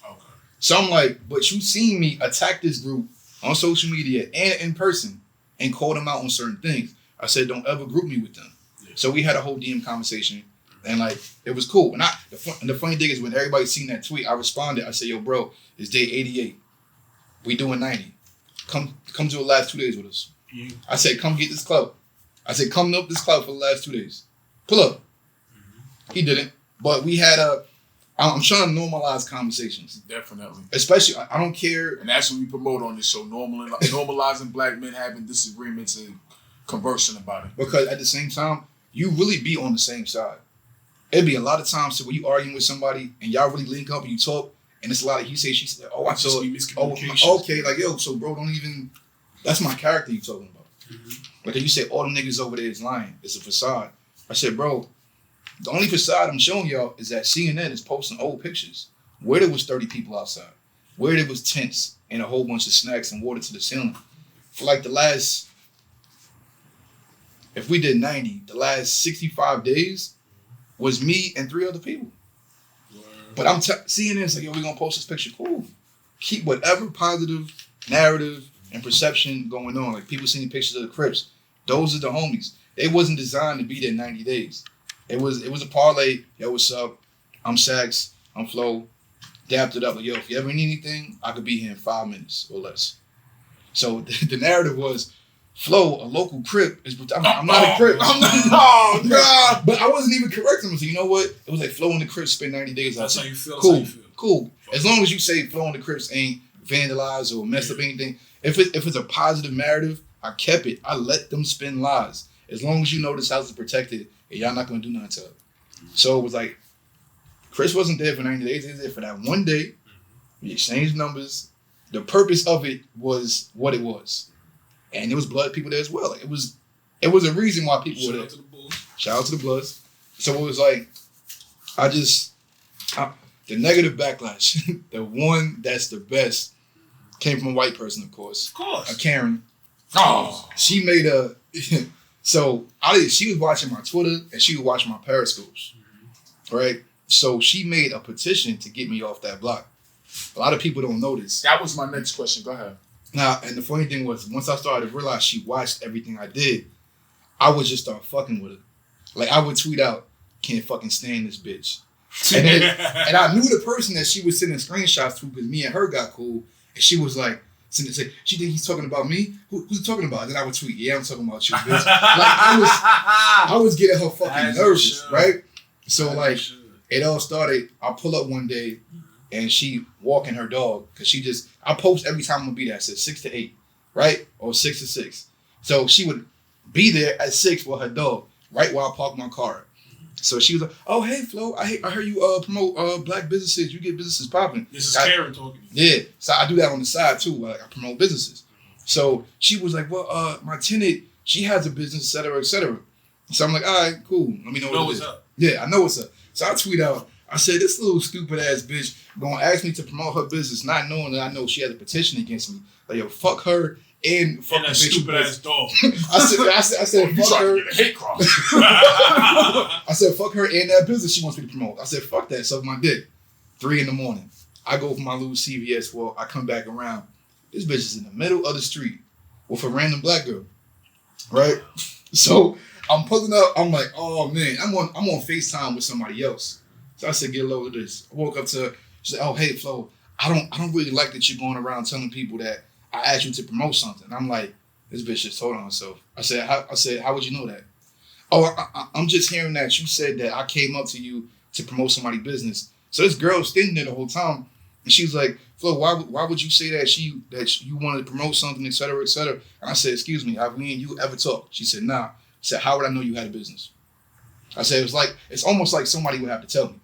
Okay. So I'm like, but you seen me attack this group on social media and in person and call them out on certain things. I said, don't ever group me with them. So we had a whole DM conversation, and like it was cool. And the funny thing is, when everybody seen that tweet, I responded. I said, "Yo, bro, it's day 88. We doing 90. Come to the last 2 days with us." Mm-hmm. I said, "Come get this clout." I said, "Come up this clout for the last 2 days. Pull up." Mm-hmm. He didn't, but we had I'm trying to normalize conversations. Definitely. Especially, I don't care. And that's what we promote on this show: normalizing black men having disagreements and conversing about it. Because at the same time, you really be on the same side. It'd be a lot of times when you arguing with somebody and y'all really link up and you talk, and it's a lot of he say, she said, oh, I thought, oh, okay, like, yo, so bro, don't even, that's my character you talking about. Mm-hmm. Like you say, all the niggas over there is lying. It's a facade. I said, bro, The only facade I'm showing y'all is that CNN is posting old pictures where there was 30 people outside, where there was tents and a whole bunch of snacks and water to the ceiling. For like the last, if we did 90, the last 65 days was me and 3 other people. But CNN's like, yo, we're gonna post this picture. Cool. Keep whatever positive narrative and perception going on. Like people seeing pictures of the Crips. Those are the homies. They wasn't designed to be there 90 days. It was a parlay. Yo, what's up? I'm Sax. I'm Flo. Dapped it up. Like, yo, if you ever need anything, I could be here in 5 minutes or less. So the narrative was, Flo, a local Crip is. I'm not a Crip. I'm not. Nah. But I wasn't even correcting him. So you know what? It was like Flo and the Crips spent 90 days. That's how you feel. Cool. As long as you say Flo and the Crips ain't vandalized or messed up anything. If it's a positive narrative, I kept it. I let them spin lies. As long as you know this house is protected and y'all not gonna do nothing to it. So it was like, Chris wasn't there for 90 days. He was there for that one day. We exchanged numbers. The purpose of it was what it was. And there was blood people there as well. Like, it was a reason why people were there. Shout out to the Bloods. So it was like, the negative backlash, the one that's the best, came from a white person, of course. Of course. A Karen. Oh. She made she was watching my Twitter and she was watching my Periscopes. Right? So she made a petition to get me off that block. A lot of people don't know this. That was my next question. Go ahead. Now, and the funny thing was, once I started to realize she watched everything I did, I would just start fucking with her. Like, I would tweet out, can't fucking stand this bitch. And I knew the person that she was sending screenshots to because me and her got cool. And she was like, she think he's talking about me? Who's he talking about? And then I would tweet, yeah, I'm talking about you, bitch. Like, I was getting her fucking nervous, right? So, like, it all started, I pull up one day, and she walking her dog, because I post every time I'm going to be there. I said 6 to 8, right? Or 6 to 6. So she would be there at 6 with her dog, right while I park my car. So she was like, oh, hey, Flo, I heard you promote black businesses. You get businesses popping. This is Karen talking to you. Yeah. So I do that on the side, too. Like, I promote businesses. So she was like, well, my tenant, she has a business, et cetera, et cetera. So I'm like, all right, cool. Let me know what's up. Yeah, I know what's up. So I tweet out, I said, this little stupid ass bitch gonna ask me to promote her business, not knowing that I know she has a petition against me. Like, yo, fuck her and fuck that stupid ass dog. I said, fuck her. Hate cross. I said, fuck her and that business she wants me to promote. I said, fuck that, suck my dick. 3 a.m. I go for my little CVS walk. I come back around. This bitch is in the middle of the street with a random black girl. Right? So I'm pulling up. I'm like, oh man, I'm on FaceTime with somebody else. So I said, get a load of this. I woke up to her. She said, oh, hey, Flo, I don't really like that you're going around telling people that I asked you to promote something. I'm like, this bitch just told on herself. I said, how would you know that? Oh, I'm just hearing that you said that I came up to you to promote somebody's business. So this girl was standing there the whole time, and she was like, Flo, why would you say that you wanted to promote something, et cetera, et cetera? And I said, excuse me, have me and you ever talked? She said, nah. I said, how would I know you had a business? I said, it's almost like somebody would have to tell me.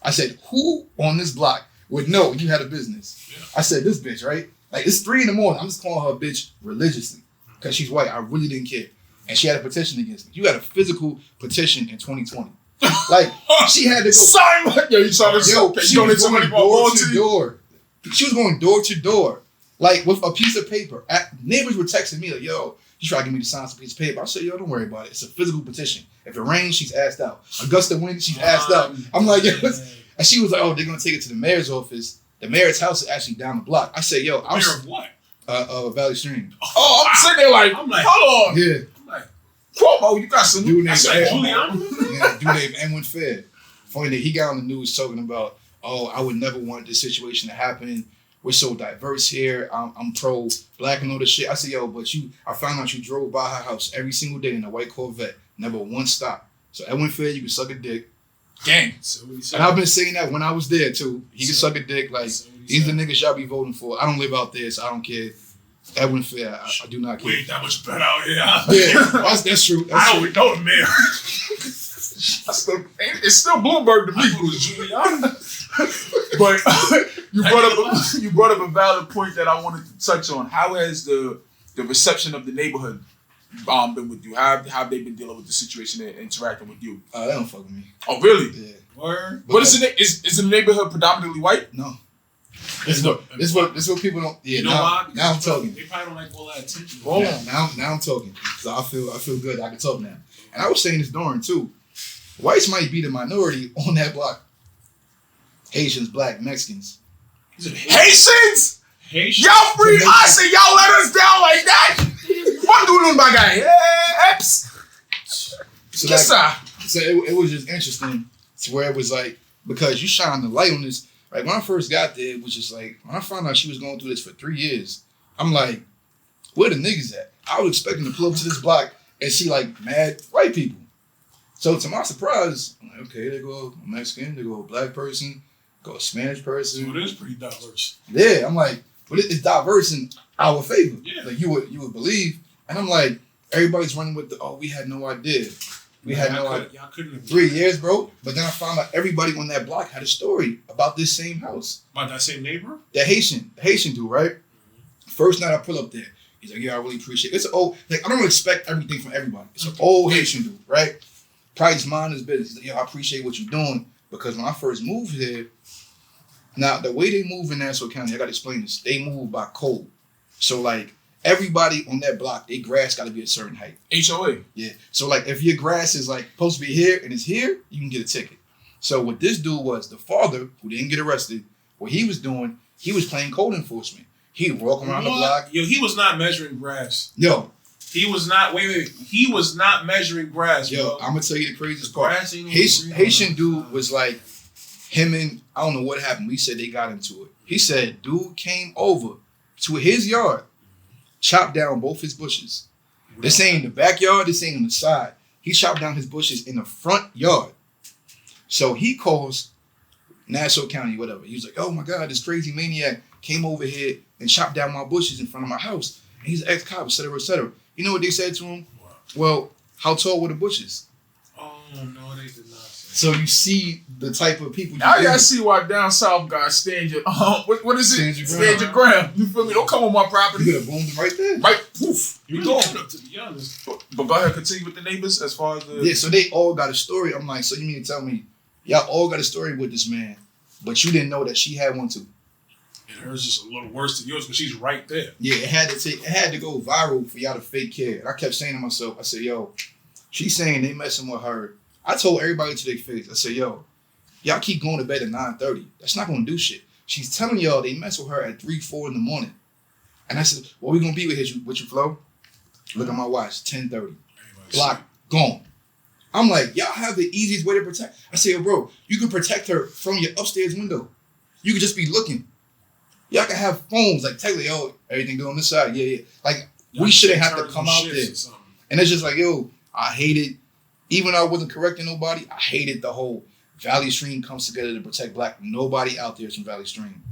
I said, who on this block would know you had a business? Yeah. I said, this bitch, right? Like, it's 3 a.m. I'm just calling her a bitch religiously because she's white. I really didn't care. And she had a petition against me. You had a physical petition in 2020. Like, she had to go. Simon! Yo, you saw this? Yo, she was going door to door. She was going door to door, like, with a piece of paper. Neighbors were texting me, like, yo, she tried to get me to sign some piece of paper. I said, yo, don't worry about it. It's a physical petition. If it rains, she's assed out. A gust of wind, she's assed out. I'm like, yo, and she was like, oh, they're going to take it to the mayor's office. The mayor's house is actually down the block. I said, yo, mayor of what? Valley Stream. Oh, I'm sitting there like, hold on. Yeah. I'm like, Cuomo, you got some dude named Edwin Fair. Funny that he got on the news talking about, oh, I would never want this situation to happen. We're so diverse here. I'm pro-black and all this shit. I said, yo, but I found out you drove by her house every single day in a white Corvette. Never one stop. So Edwin Fair, you can suck a dick. Gang. And I've been saying that when I was there, too. He can suck a dick. Like, these are the niggas y'all be voting for. I don't live out there, so I don't care. Edwin Fair, I do not care. We ain't that much better out here. Yeah, that's true. I don't know the mayor. It's still Bloomberg to me. I thought it was Giuliani. But you brought up a valid point that I wanted to touch on. How has the reception of the neighborhood been with you? How have they been dealing with the situation and interacting with you? They don't fuck with me. Oh, really? Yeah. Word. But is the neighborhood predominantly white? No. This is what people don't. Yeah. You know why? Now I'm talking. They probably don't like all that attention. Now I'm talking. So I feel good. I can talk now. And I was saying this during too. Whites might be the minority on that block. Haitians, black, Mexicans. Haitians? Y'all free us and y'all let us down like that? What do my guy? So it was just interesting to where it was like, because you shine the light on this. Like when I first got there, it was just like, when I found out she was going through this for 3 years, I'm like, where the niggas at? I was expecting to pull up to this block and see like mad white people. So to my surprise, I'm like, okay, there go a Mexican, there go a black person, go a Spanish person. So it is pretty diverse. Yeah, I'm like, but it's diverse in our favor. Yeah. Like you would believe. And I'm like, everybody's running with we had no idea. We had no idea. Y'all couldn't have 3 years, bro. But then I found out everybody on that block had a story about this same house. About that same neighbor? The Haitian dude, right? First night I pull up there, he's like, yeah, I really appreciate it. It's an old, like, I don't expect everything from everybody. It's an old Haitian dude, right? Probably just mind his business. He's like, yo, I appreciate what you're doing. Because when I first moved here, now the way they move in Nassau County, I got to explain this. They move by code. So, like, everybody on that block, their grass got to be a certain height. HOA. Yeah. So, like, if your grass is, like, supposed to be here and it's here, you can get a ticket. So, what this dude was, the father, who didn't get arrested, what he was doing, he was playing code enforcement. He would walk around the block. Yo, he was not measuring grass. Yo. He was not, wait. He was not measuring grass, Yo, bro. I'm going to tell you the craziest part. Haitian dude was like, him and, I don't know what happened. We said they got into it. He said, dude came over to his yard, chopped down both his bushes. This ain't in the backyard, this ain't on the side. He chopped down his bushes in the front yard. So he calls Nassau County, whatever. He was like, oh my God, this crazy maniac came over here and chopped down my bushes in front of my house. And he's an ex-cop, et cetera, et cetera. You know what they said to him? What? Well, how tall were the bushes? Oh, no, they did not say. So you see the type of people. Now I see why down south guys stand your what is it? Stand your ground. You feel me? Don't come on my property. You could have boomed them right there. Right, poof. You go up, to be honest. But go ahead, continue with the neighbors as far as the. Yeah, so they all got a story. I'm like, so you mean to tell me y'all all got a story with this man, but you didn't know that she had one too? And hers just a little worse than yours because she's right there. Yeah, it had to go viral for y'all to fake care. And I kept saying to myself, I said, yo, she's saying they messing with her. I told everybody to their face, I said, yo, y'all keep going to bed at 9:30. That's not gonna do shit. She's telling y'all they mess with her at 3, 4 in the morning. And I said, well, we gonna be with you, Flo? Look at my watch, 10:30. Block gone. I'm like, y'all have the easiest way to protect. I say, yo, bro, you can protect her from your upstairs window. You could just be looking. Y'all can have phones, like, technically, yo, everything good on this side? Yeah. Like, we shouldn't have to come out there. And it's just like, yo, I hate it. Even though I wasn't correcting nobody, I hated the whole Valley Stream comes together to protect black. Nobody out there is from Valley Stream.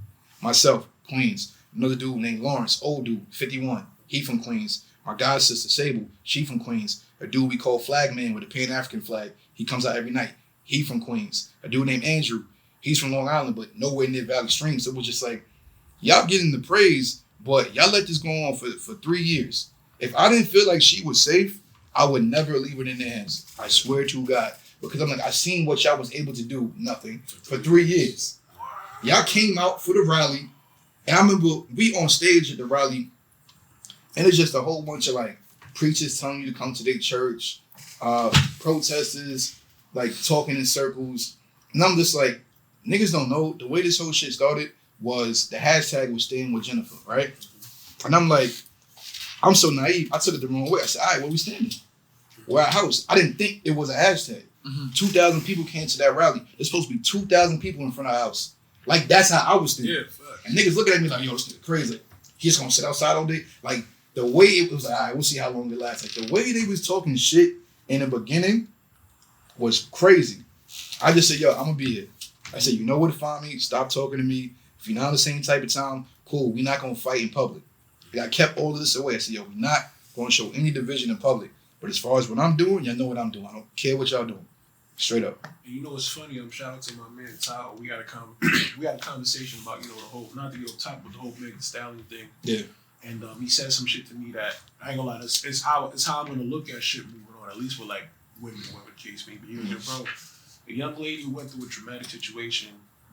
Myself, Queens. Another dude named Lawrence, old dude, 51. He from Queens. My god sister, Sable, she from Queens. A dude we call Flagman with a Pan-African flag. He comes out every night. He from Queens. A dude named Andrew. He's from Long Island, but nowhere near Valley Stream. So it was just like, y'all getting the praise, but y'all let this go on for 3 years. If I didn't feel like she was safe, I would never leave it in their hands. I swear to God. Because I'm like, I seen what y'all was able to do, nothing, for 3 years. Y'all came out for the rally, and I remember we on stage at the rally, and it's just a whole bunch of like preachers telling you to come to their church, protesters like talking in circles. And I'm just like, niggas don't know. The way this whole shit started was the hashtag was staying with Jennifer, right? And I'm like, I'm so naive. I took it the wrong way. I said, all right, where we standing? We're at house. I didn't think it was a hashtag. 2,000 people came to that rally. There's supposed to be 2,000 people in front of our house. Like, that's how I was thinking. Yeah, fuck. And niggas looking at me like, yo, this nigga crazy. Like, he's gonna sit outside all day. Like, the way it was like, all right, we'll see how long it lasts. Like, the way they was talking shit in the beginning was crazy. I just said, yo, I'm gonna be here. I said, you know where to find me. Stop talking to me. If you're not on the same type of time, cool. We're not gonna fight in public. Like, I kept all of this away. I said, yo, we're not gonna show any division in public. But as far as what I'm doing, y'all know what I'm doing. I don't care what y'all doing. Straight up. And you know what's funny? Shout out to my man Tyler. We had a conversation about, the whole, not to get on top, but the whole Megan Thee Stallion thing. Yeah. And he said some shit to me that I ain't gonna lie. It's how I'm gonna look at shit moving on. At least with like women, whatever the case may be. You know, bro, a young lady who went through a traumatic situation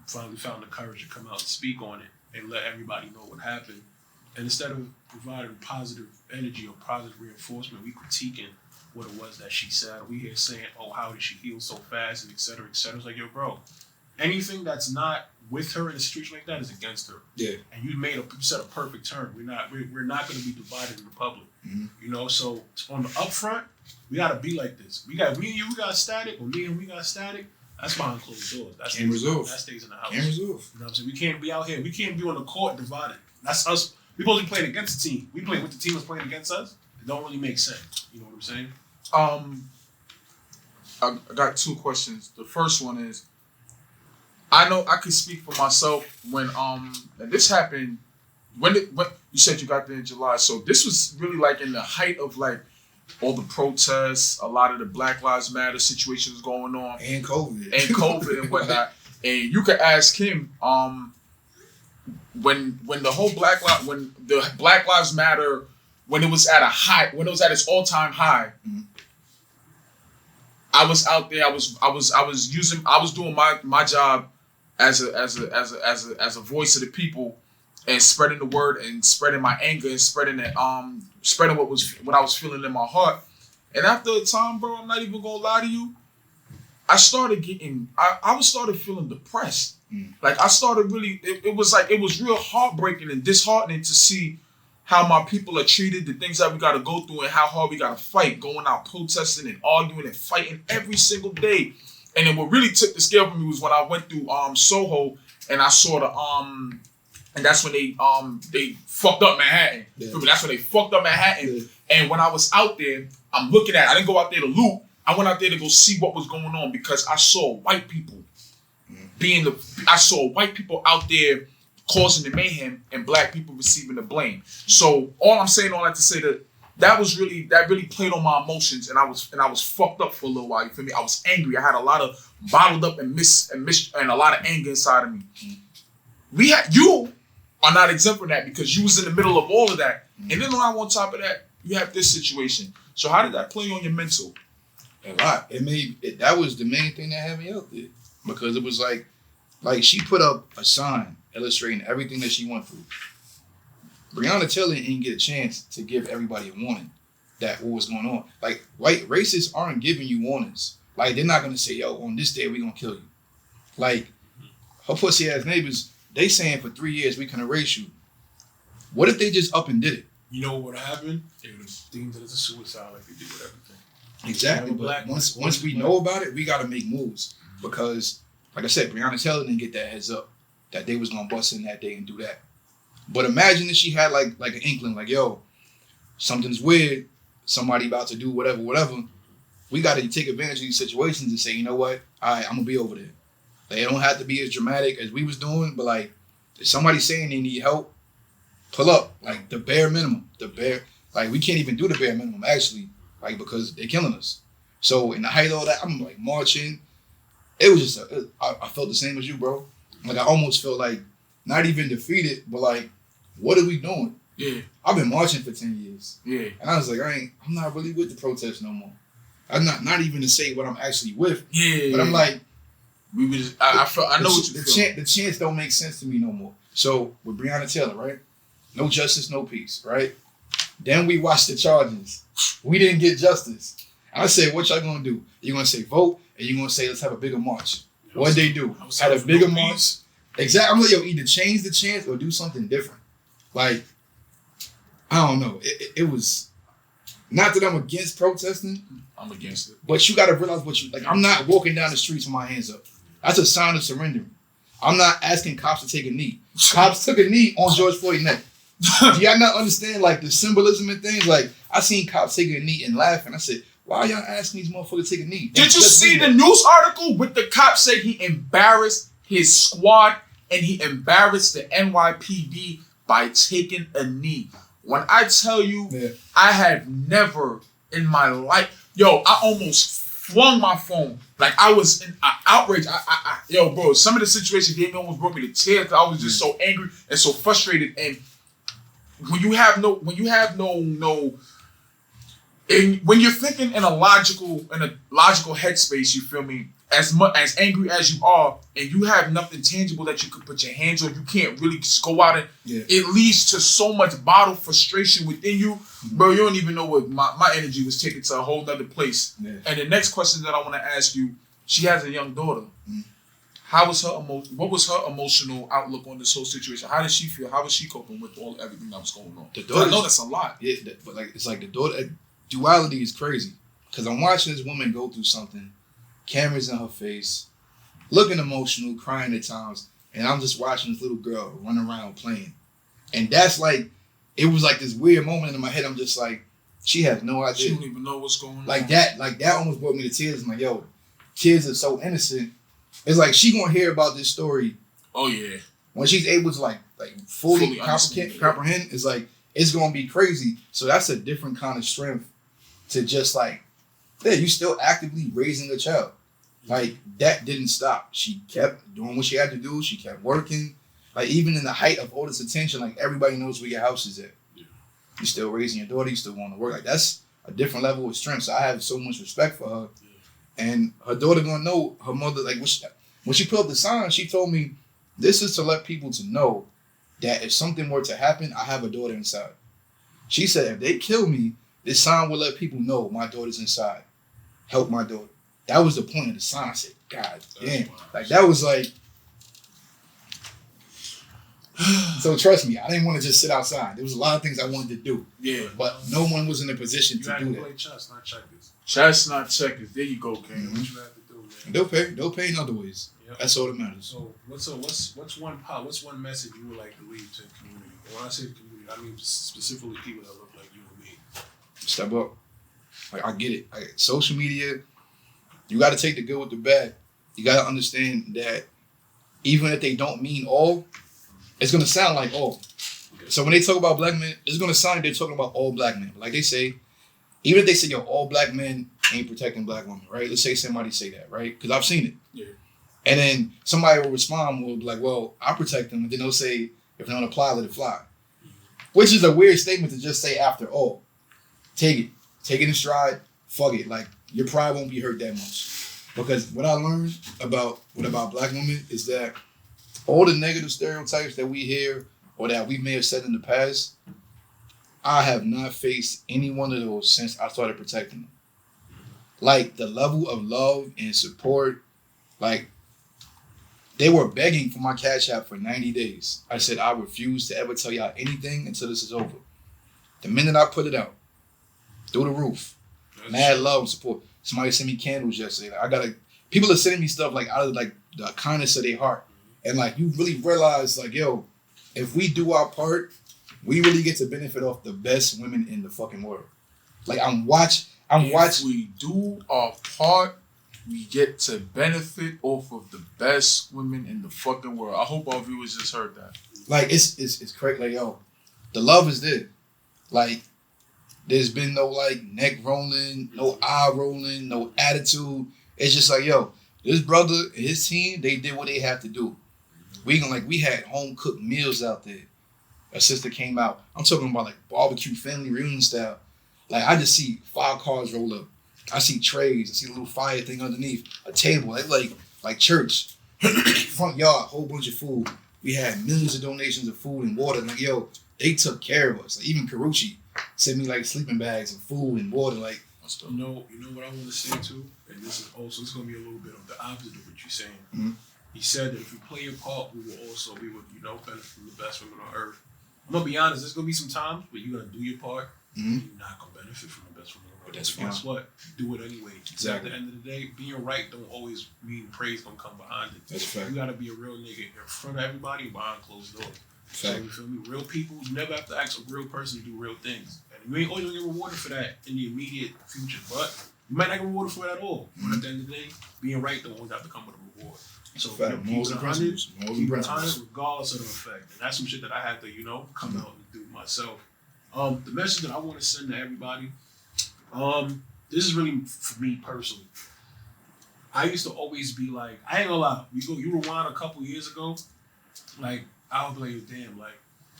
finally found the courage to come out and speak on it and let everybody know what happened. And instead of providing positive energy or positive reinforcement, we critiquing what it was that she said. We here saying, "Oh, how did she heal so fast?" and et cetera, et cetera. It's like, yo, bro, anything that's not with her in a situation like that is against her. Yeah. And you set a perfect turn. We're not going to be divided in the public. Mm-hmm. You know, so on the upfront, we got to be like this. Me and you, we got static, or me and we got static. That's behind closed doors. That stays in the house. Cameras off. You know what I'm saying? We can't be out here. We can't be on the court divided. That's us. We're supposed to be playing against the team. We play with the team that's playing against us. It don't really make sense. You know what I'm saying? I got two questions. The first one is, I know I could speak for myself when this happened. When you said you got there in July, so this was really like in the height of like all the protests, a lot of the Black Lives Matter situations going on, and COVID and whatnot. And you could ask him when the Black Lives Matter, when it was at a high, when it was at its all-time high. Mm-hmm. I was out there. I was doing my job as a voice of the people and spreading the word and spreading my anger and spreading what I was feeling in my heart. And after a time, bro, I'm not even gonna lie to you, I started feeling depressed. Like I started really, it was real heartbreaking and disheartening to see how my people are treated, the things that we got to go through, and how hard we got to fight, going out protesting and arguing and fighting every single day. And then what really took the scale for me was when I went through Soho and I saw the and that's when they fucked up Manhattan. Yeah. That's when they fucked up Manhattan. Yeah. And when I was out there, I'm looking at it. I didn't go out there to loot. I went out there to go see what was going on because I saw white people I saw white people out there causing the mayhem and black people receiving the blame. So all I'm saying, all that to say that really played on my emotions, and I was fucked up for a little while. You feel me? I was angry. I had a lot of bottled up and a lot of anger inside of me. You are not exempt from that because you was in the middle of all of that, and then on top of that, you have this situation. So how did that play on your mental? A lot. That was the main thing that had me out there because it was like she put up a sign illustrating everything that she went through. Breonna Taylor didn't get a chance to give everybody a warning that what was going on. Like, white racists aren't giving you warnings. Like, they're not going to say, yo, on this day, we're going to kill you. Like, her pussy-ass neighbors, they saying for 3 years, we can erase you. What if they just up and did it? You know what happened? They would have deemed it as a suicide like they did with everything. Exactly, but once we know about it, we got to make moves. Because, like I said, Breonna Taylor didn't get that heads up that they was going to bust in that day and do that. But imagine if she had like an inkling, like, yo, something's weird, somebody about to do whatever. We got to take advantage of these situations and say, you know what? All right, I'm going to be over there. Like, it don't have to be as dramatic as we was doing, but like, if somebody's saying they need help, pull up. Like, the bare minimum. Like, we can't even do the bare minimum, actually, like, because they're killing us. So, in the height of all that, I'm like marching. It was just, I felt the same as you, bro. Like, I almost felt like, not even defeated, but like, what are we doing? Yeah. I've been marching for 10 years. Yeah. And I was like, I'm not really with the protest no more. I'm not even to say what I'm actually with. Yeah. But I'm like, I know what you feel. The chants don't make sense to me no more. So with Breonna Taylor, right? No justice, no peace, right? Then we watched the charges. We didn't get justice. I said, what y'all gonna do? You're gonna say vote, and you're gonna say let's have a bigger march. What'd they do? Had a bigger march. Exactly. I'm like, yo, either change the chance or do something different. Like, I don't know. It was not that I'm against protesting. I'm against it. But you got to realize I'm not walking down the streets with my hands up. That's a sign of surrendering. I'm not asking cops to take a knee. Cops took a knee on George Floyd's neck. Do y'all not understand, like, the symbolism and things? Like, I seen cops take a knee and laughing. I said, why are y'all asking these motherfuckers to take a knee? Did you see the news article with the cop saying he embarrassed his squad and he embarrassed the NYPD by taking a knee? When I tell you, I have never in my life, I almost flung my phone. Like, I was in outrage. Bro, some of the situations gave me almost brought me to tears. I was just so angry and so frustrated. And when you have no when you're thinking in a logical headspace, you feel me? As angry as you are, and you have nothing tangible that you can put your hands on, you can't really just go out and it leads to so much bottled frustration within you, bro. You don't even know what my energy was taken to a whole nother place. Yeah. And the next question that I want to ask you, she has a young daughter. How was what was her emotional outlook on this whole situation? How did she feel? How was she coping with everything that was going on? I know that's a lot. Yeah, but like it's like the daughter duality is crazy because I'm watching this woman go through something. Cameras in her face, looking emotional, crying at times, and I'm just watching this little girl run around playing. And that's like, it was like this weird moment in my head. I'm just like, she has no idea. She don't even know what's going on. Like that almost brought me to tears. I'm like, yo, kids are so innocent. It's like she gonna hear about this story. Oh yeah. When she's able to like fully comprehend, it's like it's gonna be crazy. So that's a different kind of strength to just like, yeah, you still actively raising a child. Like, that didn't stop. She kept doing what she had to do. She kept working. Like, even in the height of all this attention, like, everybody knows where your house is at. Yeah. You're still raising your daughter. You still want to work. Like, that's a different level of strength. So I have so much respect for her. Yeah. And her daughter going to know her mother. Like, when she put up the sign, she told me, this is to let people to know that if something were to happen, I have a daughter inside. She said, if they kill me, this sign will let people know my daughter's inside. Help my daughter. That was the point of the sign. I said, God damn. Like, that was like... So trust me, I didn't want to just sit outside. There was a lot of things I wanted to do. Yeah. But no one was in a position to do that. You had to play chess, not checkers. Chess, not checkers. There you go, King. What you have to do, man. They'll pay in other ways. Yep. That's all that matters. So what's one message you would like to leave to the community? And when I say the community, I mean specifically people that look like you and me. Step up. Like, I get it. Social media, you got to take the good with the bad. You got to understand that even if they don't mean all, it's going to sound like all. Okay. So when they talk about black men, it's going to sound like they're talking about all black men. But like they say, even if they say, yo, all black men ain't protecting black women, right? Let's say somebody say that, right? Because I've seen it. Yeah. And then somebody will respond will be like, well, I protect them. And then they'll say, if they don't apply, let it fly. Which is a weird statement to just say after all. Take it. Take it in stride. Fuck it. Like, your pride won't be hurt that much. Because what I learned about black women is that all the negative stereotypes that we hear or that we may have said in the past, I have not faced any one of those since I started protecting them. Like, the level of love and support, like, they were begging for my Cash App for 90 days. I said, I refuse to ever tell y'all anything until this is over. The minute I put it out, through the roof, mad love and support. Somebody sent me candles yesterday. Like, people are sending me stuff like out of like the kindness of their heart. And like, you really realize like, yo, if we do our part, we really get to benefit off the best women in the fucking world. Like, if we do our part, we get to benefit off of the best women in the fucking world. I hope our viewers just heard that. Like, it's crazy. Like, yo, the love is there. Like, there's been no like neck rolling, no eye rolling, no attitude. It's just like, yo, this brother and his team, they did what they had to do. We had home cooked meals out there. A sister came out. I'm talking about like barbecue family reunion style. Like, I just see 5 cars roll up. I see trays. I see a little fire thing underneath a table. Like church, front yard, whole bunch of food. We had millions of donations of food and water. Like, yo, they took care of us. Like, even Karuchi sent me like sleeping bags and food and water. Like, you know what I want to say too, and this is also it's gonna be a little bit of the opposite of what you're saying. Mm-hmm. He said that if we play a part, we would benefit from the best women on earth. I'm gonna be honest. There's gonna be some times where you're gonna do your part, and you're not gonna benefit from the best women on earth. But that's fine. Guess what? Do it anyway. Exactly. At the end of the day, being right don't always mean praise gonna come behind it. That's fact. You gotta be a real nigga in front of everybody and behind closed doors. So you feel me? Real people, you never have to ask a real person to do real things. And you ain't always gonna get rewarded for that in the immediate future, but you might not get rewarded for it at all. But at the end of the day, being right don't always have to come with a reward. So keep it 100, regardless of the effect. And that's some shit that I had to, come out and do myself. The message that I want to send to everybody, this is really for me personally. I used to always be like, I ain't gonna lie, you rewind a couple years ago, like, I would be like, damn, like,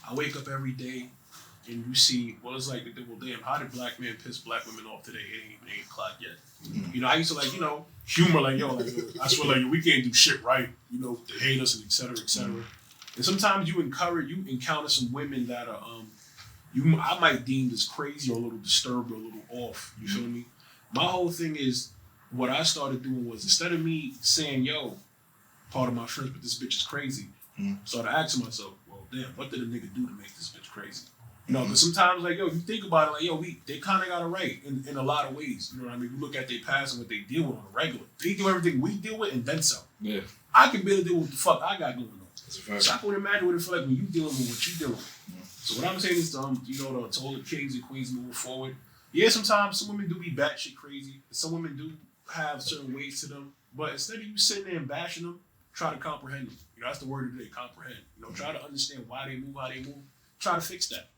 I wake up every day, and you see, well, it's like, well, damn, how did black men piss black women off today? It ain't even 8 o'clock yet. Mm-hmm. You know, I used to humor like, yo, I swear, like, we can't do shit right. You know, they hate us and et cetera, et cetera. Mm-hmm. And sometimes you encounter some women that are, I might deem as crazy or a little disturbed or a little off. You feel me? My whole thing is, what I started doing was, instead of me saying, yo, part of my friends, but this bitch is crazy, started asking myself, well, damn, what did a nigga do to make this bitch crazy? You know, because sometimes, like, yo, you think about it, like, yo, they kind of got it right in a lot of ways. You know what I mean? You look at their past and what they deal with on a regular. They do everything we deal with and then some. Yeah. I can barely deal with what the fuck I got going on. So I can imagine what it feels like when you dealing with what you dealing with. Yeah. So what I'm saying is, to all the kings and queens moving forward, yeah, sometimes some women do be batshit crazy. Some women do have certain ways to them. But instead of you sitting there and bashing them, try to comprehend them. You know, that's the word of the day, comprehend. You know, try to understand why they move, how they move. Try to fix that.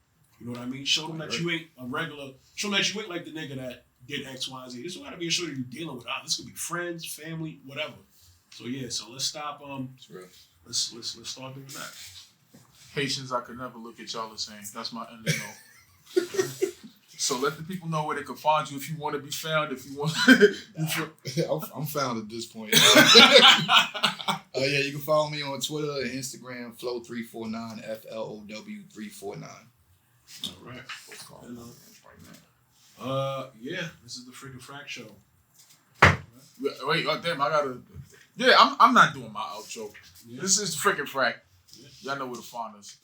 You know what I mean? Show them that you ain't a regular. Show them that you ain't like the nigga that did X, Y, Z. This is got to be a show that you're dealing with. This could be friends, family, whatever. So yeah, so let's stop. Let's start doing that. Haitians, I could never look at y'all the same. That's my end of note. So let the people know where they can find you if you want to be found. If you want, I'm found at this point. Yeah, you can follow me on Twitter and Instagram, Flow349, FLOW349. All right. Yeah, this is the Fric And Frac show. Wait, damn, I gotta. Yeah, I'm not doing my outro. Yeah. This is Fric And Frac. Yeah. Y'all know where to find us.